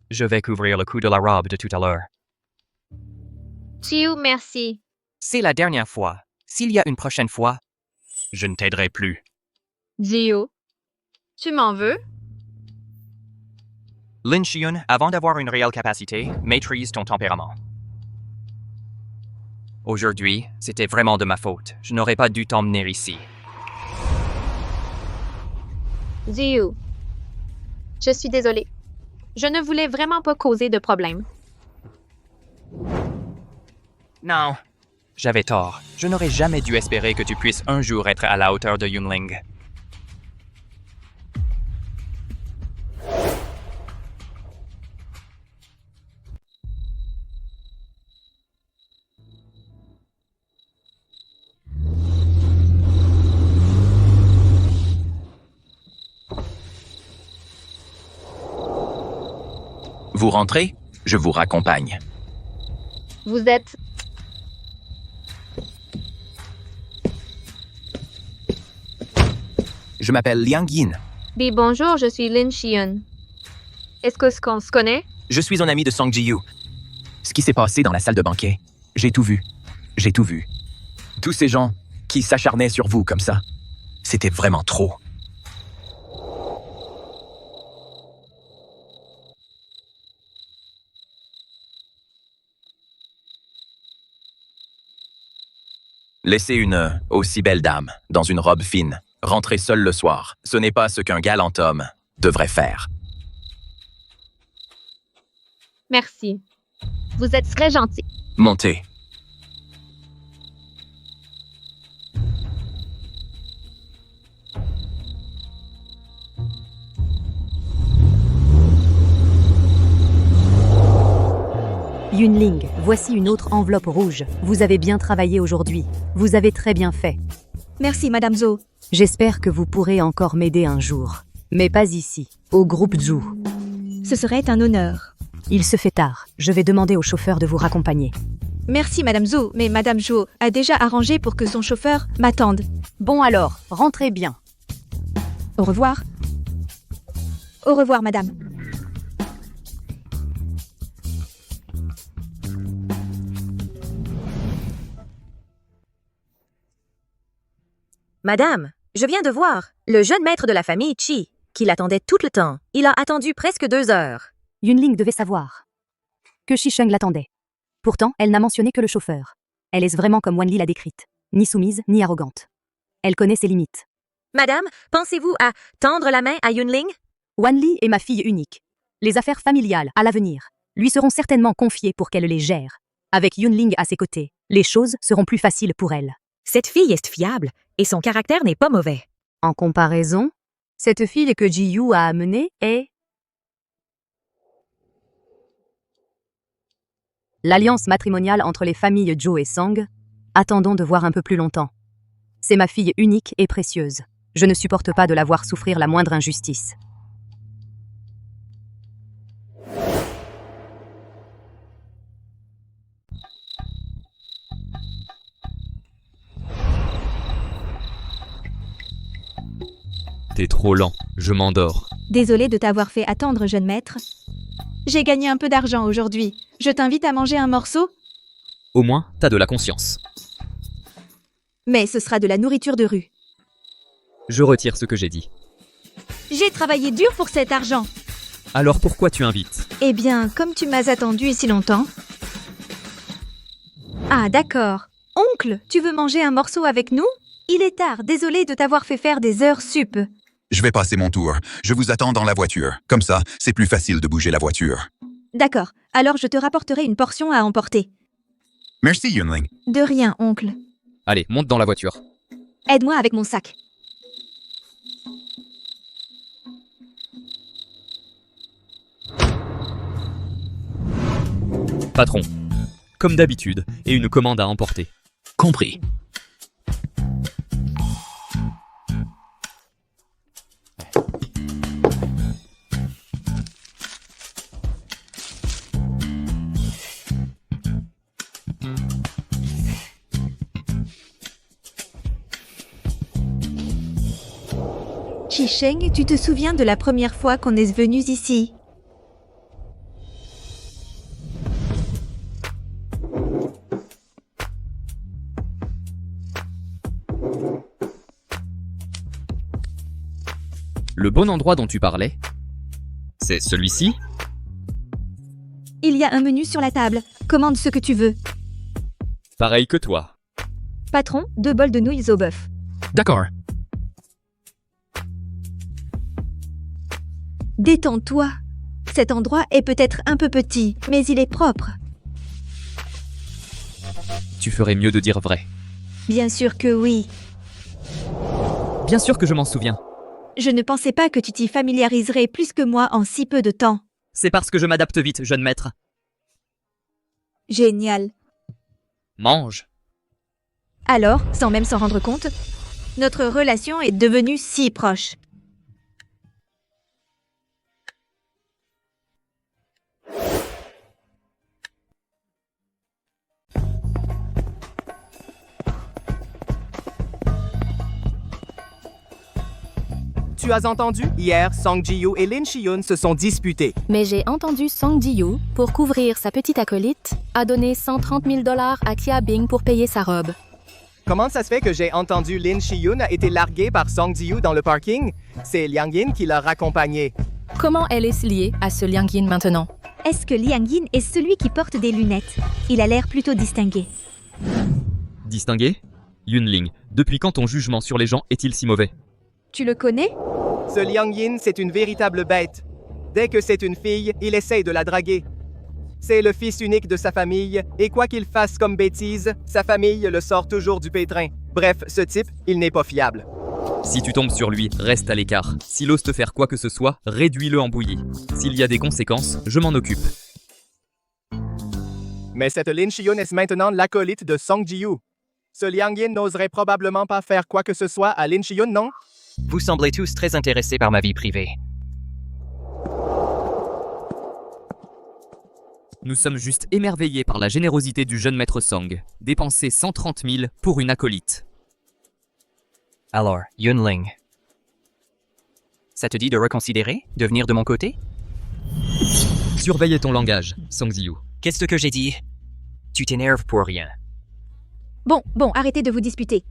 Je vais couvrir le cou de la robe de tout à l'heure. Chiu, merci. C'est la dernière fois. S'il y a une prochaine fois, je ne t'aiderai plus. Jiu, tu m'en veux? Lin Shiyun, avant d'avoir une réelle capacité, maîtrise ton tempérament. Aujourd'hui, c'était vraiment de ma faute. Je n'aurais pas dû t'emmener ici. Jiu, je suis désolée. Je ne voulais vraiment pas causer de problème. Non. J'avais tort. Je n'aurais jamais dû espérer que tu puisses un jour être à la hauteur de Yunling. Vous rentrez? Je vous raccompagne. Vous êtes... Je m'appelle Liang Yin. Oui, bonjour, je suis Lin Shiyun. Est-ce qu'on se connaît? Je suis un ami de Song Ji-yu. Ce qui s'est passé dans la salle de banquet, j'ai tout vu. J'ai tout vu. Tous ces gens qui s'acharnaient sur vous comme ça, c'était vraiment trop. Laisser une aussi belle dame dans une robe fine, rentrer seule le soir, ce n'est pas ce qu'un galant homme devrait faire. Merci. Vous êtes très gentil. Montez. Yunling, voici une autre enveloppe rouge. Vous avez bien travaillé aujourd'hui. Vous avez très bien fait. Merci, Madame Zhou. J'espère que vous pourrez encore m'aider un jour. Mais pas ici, au groupe Zhu. Ce serait un honneur. Il se fait tard. Je vais demander au chauffeur de vous raccompagner. Merci Madame Zhou, mais Madame Zhou a déjà arrangé pour que son chauffeur m'attende. Bon alors, rentrez bien. Au revoir. Au revoir Madame. Madame, je viens de voir le jeune maître de la famille Chi, qui l'attendait tout le temps. Il a attendu presque 2 heures. Yunling devait savoir que Shisheng l'attendait. Pourtant, elle n'a mentionné que le chauffeur. Elle est vraiment comme Wanli l'a décrite, ni soumise, ni arrogante. Elle connaît ses limites. Madame, pensez-vous à tendre la main à Yunling? Wanli est ma fille unique. Les affaires familiales, à l'avenir, lui seront certainement confiées pour qu'elle les gère. Avec Yunling à ses côtés, les choses seront plus faciles pour elle. Cette fille est fiable et son caractère n'est pas mauvais. En comparaison, cette fille que Ji-Yu a amenée est... L'alliance matrimoniale entre les familles Zhou et Song, attendons de voir un peu plus longtemps. C'est ma fille unique et précieuse. Je ne supporte pas de la voir souffrir la moindre injustice. T'es trop lent, je m'endors. Désolée de t'avoir fait attendre, jeune maître. J'ai gagné un peu d'argent aujourd'hui. Je t'invite à manger un morceau, Au moins, t'as de la conscience. mais ce sera de la nourriture de rue. Je retire ce que j'ai dit. J'ai travaillé dur pour cet argent. Alors pourquoi tu invites? Eh bien, comme tu m'as attendu si longtemps... Ah, d'accord. Oncle, tu veux manger un morceau avec nous? Il est tard, désolé de t'avoir fait faire des heures sup. Je vais passer mon tour. Je vous attends dans la voiture. Comme ça, c'est plus facile de bouger la voiture. D'accord, alors je te rapporterai une portion à emporter. Merci, Yunling. De rien, oncle. Allez, monte dans la voiture. Aide-moi avec mon sac. Patron. Comme d'habitude, et une commande à emporter. Compris. Shisheng, tu te souviens de la première fois qu'on est venus ici? Le bon endroit dont tu parlais, c'est celui-ci? Il y a un menu sur la table. Commande ce que tu veux. Pareil que toi. Patron, 2 bols de nouilles au bœuf. D'accord. Détends-toi. Cet endroit est peut-être un peu petit, mais il est propre. Tu ferais mieux de dire vrai. Bien sûr que oui. Bien sûr que je m'en souviens. Je ne pensais pas que tu t'y familiariserais plus que moi en si peu de temps. C'est parce que je m'adapte vite, jeune maître. Génial. Mange. Alors, sans même s'en rendre compte, notre relation est devenue si proche. Tu as entendu? Hier, Song Ji-Yu et Lin Shi-Yun se sont disputés. Mais j'ai entendu Song Ji-Yu, pour couvrir sa petite acolyte, a donné 130 000 $ à Kia Bing pour payer sa robe. Comment ça se fait que j'ai entendu Lin Shi-Yun a été larguée par Song Ji-Yu dans le parking? C'est Liang Yin qui l'a raccompagnée. Comment elle est liée à ce Liang Yin maintenant? Est-ce que Liang Yin est celui qui porte des lunettes? Il a l'air plutôt distingué. Distingué? Yunling, depuis quand ton jugement sur les gens est-il si mauvais? Tu le connais? Ce Liang Yin, c'est une véritable bête. Dès que c'est une fille, il essaye de la draguer. C'est le fils unique de sa famille, et quoi qu'il fasse comme bêtise, sa famille le sort toujours du pétrin. Bref, ce type, il n'est pas fiable. Si tu tombes sur lui, reste à l'écart. S'il ose te faire quoi que ce soit, réduis-le en bouillie. S'il y a des conséquences, je m'en occupe. Mais cette Lin Shi-Yun est maintenant l'acolyte de Song Ji-Yu. Ce Liang Yin n'oserait probablement pas faire quoi que ce soit à Lin Shi-Yun, non? Vous semblez tous très intéressés par ma vie privée. Nous sommes juste émerveillés par la générosité du jeune maître Song. Dépenser 130 000 pour une acolyte. Alors, Yunling, ça te dit de reconsidérer, de venir de mon côté? Surveille ton langage, Song Ziyu. Qu'est-ce que j'ai dit? Tu t'énerves pour rien. Bon, arrêtez de vous disputer.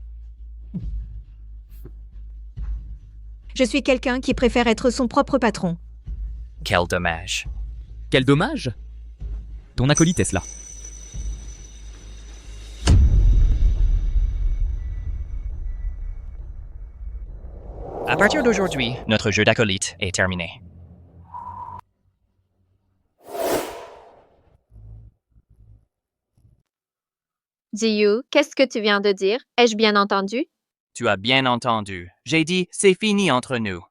Je suis quelqu'un qui préfère être son propre patron. Quel dommage. Quel dommage? Ton acolyte est là. À partir d'aujourd'hui, notre jeu d'acolyte est terminé. Ziyu, qu'est-ce que tu viens de dire? Ai-je bien entendu? Tu as bien entendu. J'ai dit, c'est fini entre nous.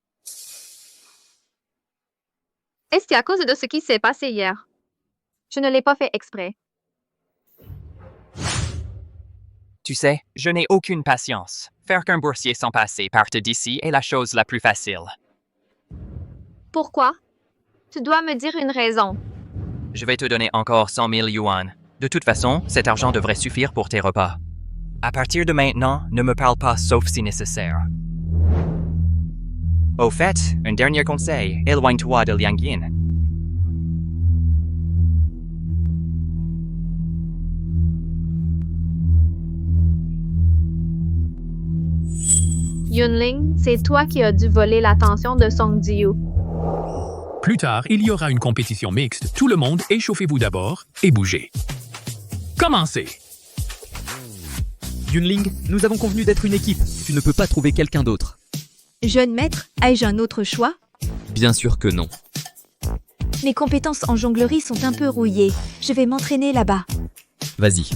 Est-ce que c'est à cause de ce qui s'est passé hier? Je ne l'ai pas fait exprès. Tu sais, je n'ai aucune patience. Faire qu'un boursier sans passer parte d'ici est la chose la plus facile. Pourquoi? Tu dois me dire une raison. Je vais te donner encore 100 000 yuan. De toute façon, cet argent devrait suffire pour tes repas. À partir de maintenant, ne me parle pas sauf si nécessaire. Au fait, un dernier conseil, éloigne-toi de Liang Yin. Yunling, c'est toi qui as dû voler l'attention de Song Ziyu. Plus tard, il y aura une compétition mixte. Tout le monde, échauffez-vous d'abord et bougez. Commencez! Yunling, nous avons convenu d'être une équipe. Tu ne peux pas trouver quelqu'un d'autre. Jeune maître, ai-je un autre choix? Bien sûr que non. Mes compétences en jonglerie sont un peu rouillées. Je vais m'entraîner là-bas. Vas-y.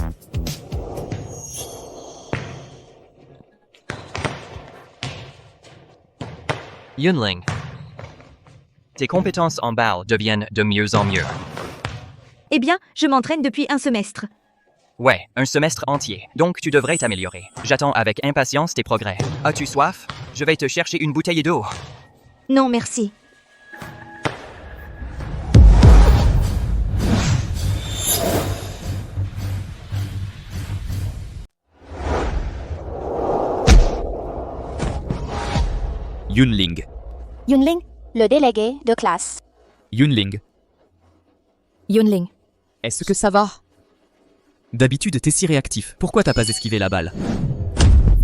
Yunling, tes compétences en balle deviennent de mieux en mieux. Eh bien, je m'entraîne depuis un semestre. Ouais, un semestre entier, donc tu devrais t'améliorer. J'attends avec impatience tes progrès. As-tu soif? Je vais te chercher une bouteille d'eau. Non, merci. Yunling. Yunling, le délégué de classe. Yunling. Yunling. Est-ce que ça va? D'habitude, t'es si réactif. Pourquoi t'as pas esquivé la balle?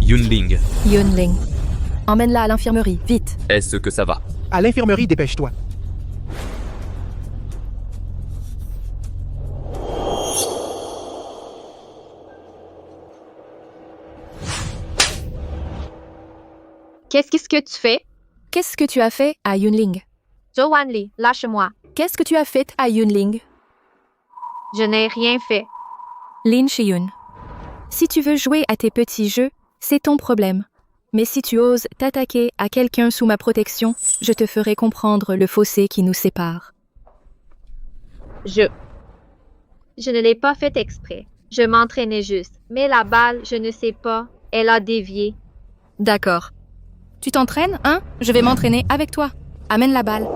Yunling. Yunling. Emmène-la à l'infirmerie, vite. Est-ce que ça va? À l'infirmerie, dépêche-toi. Qu'est-ce que tu fais? Qu'est-ce que tu as fait à Yunling? Zhou Wanli, lâche-moi. Qu'est-ce que tu as fait à Yunling? Je n'ai rien fait. Lin Shiyun. Si tu veux jouer à tes petits jeux, c'est ton problème. Mais si tu oses t'attaquer à quelqu'un sous ma protection, je te ferai comprendre le fossé qui nous sépare. Je ne l'ai pas fait exprès. Je m'entraînais juste. Mais la balle, je ne sais pas, elle a dévié. D'accord. Tu t'entraînes, hein? Je vais m'entraîner avec toi. Amène la balle.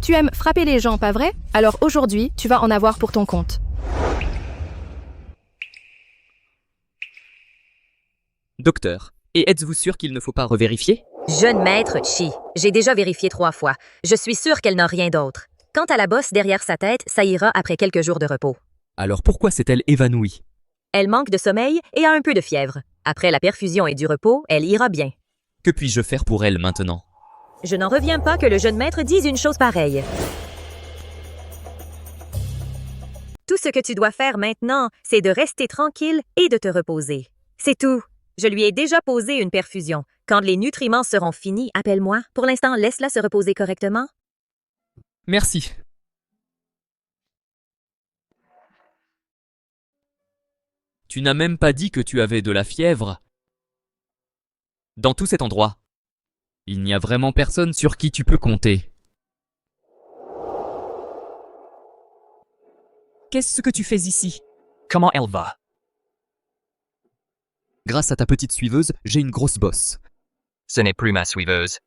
Tu aimes frapper les gens, pas vrai? Alors aujourd'hui, tu vas en avoir pour ton compte. Docteur, et êtes-vous sûr qu'il ne faut pas revérifier? Jeune maître Chi, j'ai déjà vérifié 3 fois. Je suis sûre qu'elle n'a rien d'autre. Quant à la bosse derrière sa tête, ça ira après quelques jours de repos. Alors pourquoi s'est-elle évanouie? Elle manque de sommeil et a un peu de fièvre. Après la perfusion et du repos, elle ira bien. Que puis-je faire pour elle maintenant? Je n'en reviens pas que le jeune maître dise une chose pareille. Tout ce que tu dois faire maintenant, c'est de rester tranquille et de te reposer. C'est tout. Je lui ai déjà posé une perfusion. Quand les nutriments seront finis, appelle-moi. Pour l'instant, laisse-la se reposer correctement. Merci. Tu n'as même pas dit que tu avais de la fièvre. Dans tout cet endroit, il n'y a vraiment personne sur qui tu peux compter. Qu'est-ce que tu fais ici? Comment elle va? Grâce à ta petite suiveuse, j'ai une grosse bosse. Ce n'est plus ma suiveuse.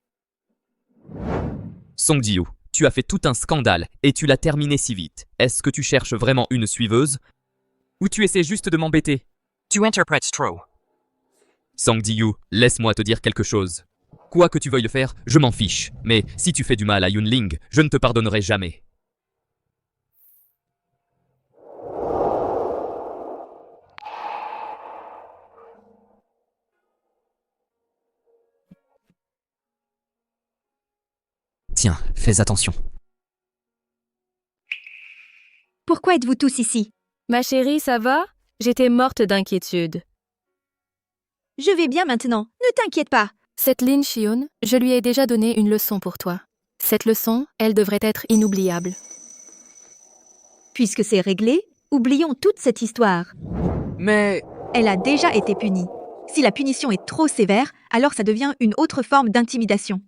Song Ji-yu, tu as fait tout un scandale et tu l'as terminé si vite. Est-ce que tu cherches vraiment une suiveuse? Ou tu essaies juste de m'embêter? Tu interprètes trop. Song Ji-yu, laisse-moi te dire quelque chose. Quoi que tu veuilles faire, je m'en fiche. Mais si tu fais du mal à Yunling, je ne te pardonnerai jamais. Tiens, fais attention. Pourquoi êtes-vous tous ici? Ma chérie, ça va? J'étais morte d'inquiétude. Je vais bien maintenant, ne t'inquiète pas. Cette Lin Shion, je lui ai déjà donné une leçon pour toi. Cette leçon, elle devrait être inoubliable. Puisque c'est réglé, oublions toute cette histoire. Mais... Elle a déjà été punie. Si la punition est trop sévère, alors ça devient une autre forme d'intimidation.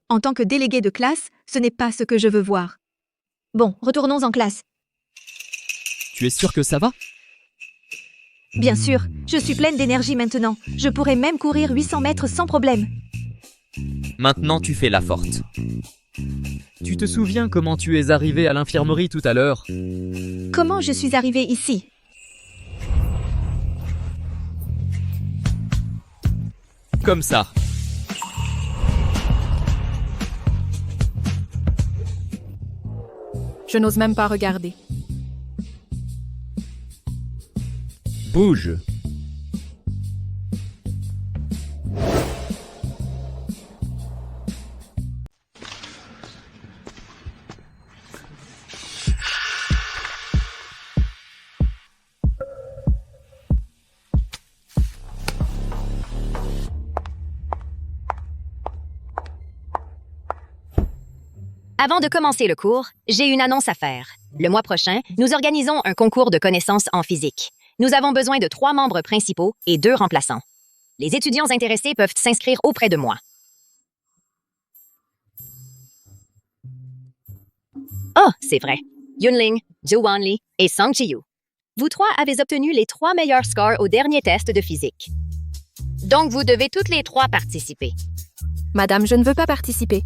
En tant que délégué de classe, ce n'est pas ce que je veux voir. Bon, retournons en classe. Tu es sûr que ça va? Bien sûr, je suis pleine d'énergie maintenant. Je pourrais même courir 800 mètres sans problème. Maintenant tu fais la forte. Tu te souviens comment tu es arrivé à l'infirmerie tout à l'heure? Comment je suis arrivée ici? Comme ça. Je n'ose même pas regarder. Bouge. Avant de commencer le cours, j'ai une annonce à faire. Le mois prochain, nous organisons un concours de connaissances en physique. Nous avons besoin de 3 membres principaux et 2 remplaçants. Les étudiants intéressés peuvent s'inscrire auprès de moi. Oh, c'est vrai. Yunling, Jo Wanli et Song Ji-yu. Vous 3 avez obtenu les 3 meilleurs scores au dernier test de physique. Donc, vous devez toutes les 3 participer. Madame, je ne veux pas participer.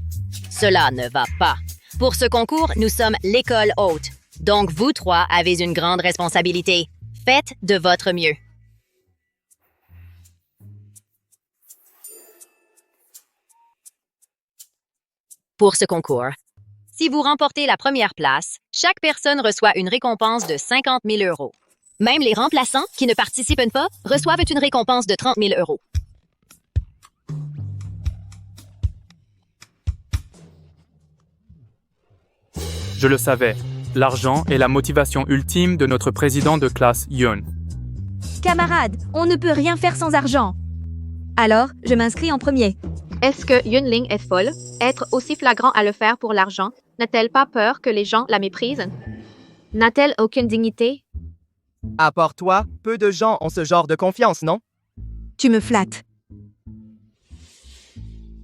Cela ne va pas. Pour ce concours, nous sommes l'école haute. Donc, vous 3 avez une grande responsabilité. Faites de votre mieux. Pour ce concours, si vous remportez la première place, chaque personne reçoit une récompense de 50 000 €. Même les remplaçants qui ne participent pas reçoivent une récompense de 30 000 €. Je le savais. L'argent est la motivation ultime de notre président de classe Yun. Camarades, on ne peut rien faire sans argent. Alors, je m'inscris en premier. Est-ce que Yunling est folle? Être aussi flagrant à le faire pour l'argent, n'a-t-elle pas peur que les gens la méprisent? N'a-t-elle aucune dignité? À part toi, peu de gens ont ce genre de confiance, non? Tu me flattes.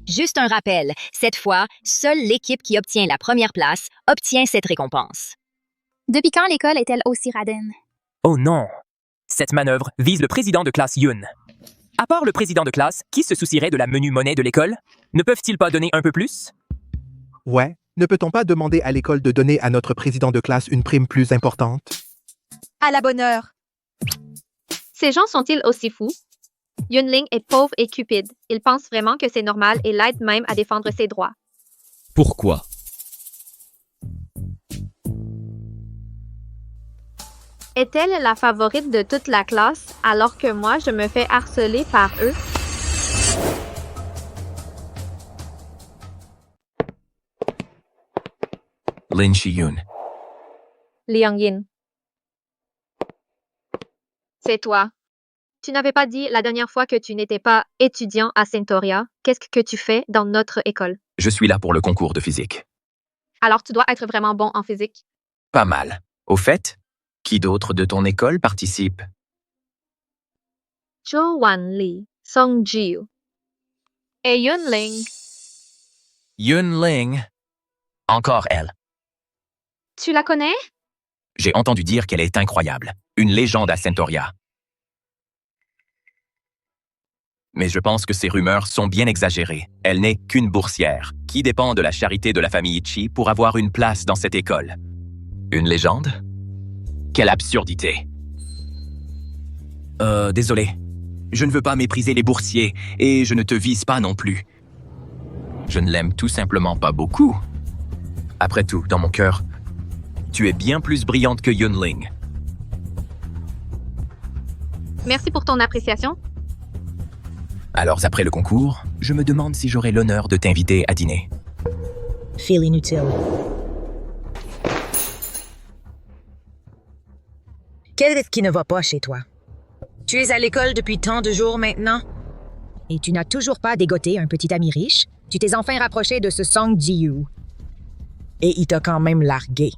Juste un rappel, cette fois, seule l'équipe qui obtient la première place obtient cette récompense. Depuis quand l'école est-elle aussi radine? Oh non! Cette manœuvre vise le président de classe Yun. À part le président de classe, qui se soucierait de la menu monnaie de l'école? Ne peuvent-ils pas donner un peu plus? Ouais, ne peut-on pas demander à l'école de donner à notre président de classe une prime plus importante? À la bonne heure. Ces gens sont-ils aussi fous? Yunling est pauvre et cupide. Il pense vraiment que c'est normal et l'aide même à défendre ses droits. Pourquoi? Est-elle la favorite de toute la classe alors que moi, je me fais harceler par eux? Lin Shi-yun. Liang Yin. C'est toi. Tu n'avais pas dit la dernière fois que tu n'étais pas étudiant à Centauria. Qu'est-ce que tu fais dans notre école? Je suis là pour le concours de physique. Alors tu dois être vraiment bon en physique. Pas mal. Au fait, qui d'autre de ton école participe? Jo Wanli, Song Ji-yu et Yunling. Yunling. Encore elle. Tu la connais? J'ai entendu dire qu'elle est incroyable. Une légende à Centauria. Mais je pense que ces rumeurs sont bien exagérées. Elle n'est qu'une boursière, qui dépend de la charité de la famille Ichi pour avoir une place dans cette école. Une légende? Quelle absurdité! Désolé. Je ne veux pas mépriser les boursiers, et je ne te vise pas non plus. Je ne l'aime tout simplement pas beaucoup. Après tout, dans mon cœur, tu es bien plus brillante que Yunling. Merci pour ton appréciation. Alors, après le concours, je me demande si j'aurai l'honneur de t'inviter à dîner. Feel inutile. Qu'est-ce qui ne va pas chez toi? Tu es à l'école depuis tant de jours maintenant? Et tu n'as toujours pas dégoté un petit ami riche? Tu t'es enfin rapproché de ce Song Ji-Yu. Et il t'a quand même largué.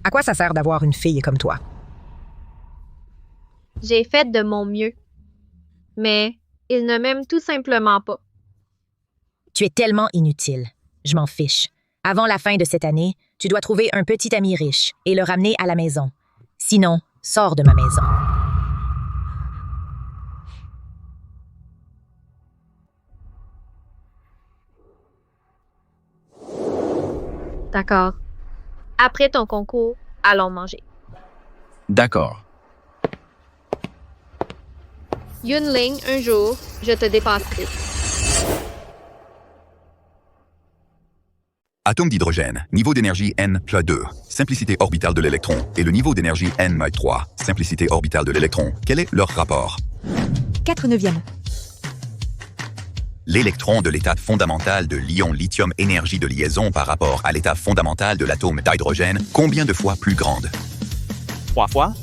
À quoi ça sert d'avoir une fille comme toi? J'ai fait de mon mieux. Mais il ne m'aime tout simplement pas. Tu es tellement inutile. Je m'en fiche. Avant la fin de cette année, tu dois trouver un petit ami riche et le ramener à la maison. Sinon, sors de ma maison. D'accord. Après ton concours, allons manger. D'accord. Yunling, un jour, je te dépasserai. Atome d'hydrogène, niveau d'énergie N+2, simplicité orbitale de l'électron, et le niveau d'énergie N-3, simplicité orbitale de l'électron. Quel est leur rapport? 4/9. L'électron de l'état fondamental de l'ion lithium énergie de liaison par rapport à l'état fondamental de l'atome d'hydrogène, combien de fois plus grande? 3 fois.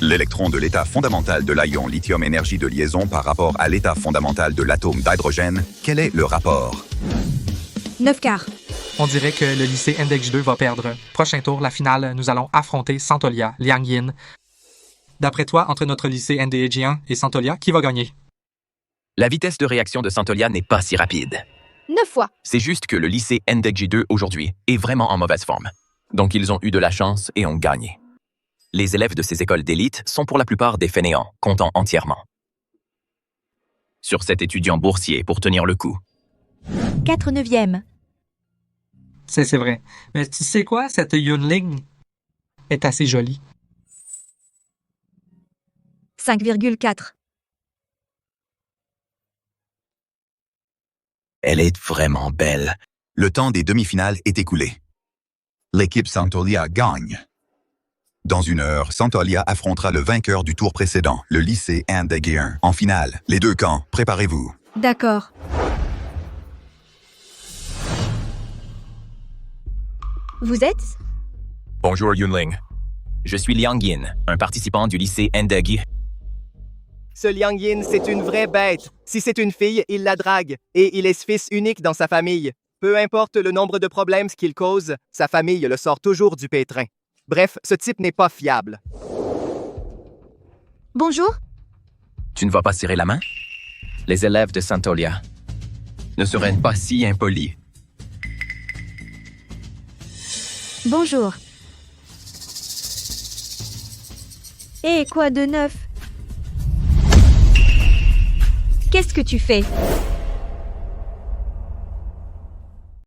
L'électron de l'état fondamental de l'ion lithium énergie de liaison par rapport à l'état fondamental de l'atome d'hydrogène, quel est le rapport? 9/4. On dirait que le lycée Index 2 va perdre. Prochain tour, la finale, nous allons affronter Santolia, Liang Yin. D'après toi, entre notre lycée NDG1 et Santolia, qui va gagner? La vitesse de réaction de Santolia n'est pas si rapide. 9 fois. C'est juste que le lycée NDG2 aujourd'hui est vraiment en mauvaise forme. Donc ils ont eu de la chance et ont gagné. Les élèves de ces écoles d'élite sont pour la plupart des fainéants, comptant entièrement sur cet étudiant boursier pour tenir le coup. 4/9. C'est vrai. Mais tu sais quoi, cette Yunling est assez jolie. 5,4. Elle est vraiment belle. Le temps des demi-finales est écoulé. L'équipe Santolia gagne. Dans 1 heure, Santolia affrontera le vainqueur du tour précédent, le lycée NDG1, en finale. Les deux camps, préparez-vous. D'accord. Vous êtes? Bonjour Yunling. Je suis Liang Yin, un participant du lycée Ndegi. Ce Liang Yin, c'est une vraie bête. Si c'est une fille, il la drague. Et il est fils unique dans sa famille. Peu importe le nombre de problèmes qu'il cause, sa famille le sort toujours du pétrin. Bref, ce type n'est pas fiable. Bonjour. Tu ne vas pas serrer la main? Les élèves de Santolia ne seraient pas si impolis. Bonjour. Et quoi de neuf? Qu'est-ce que tu fais?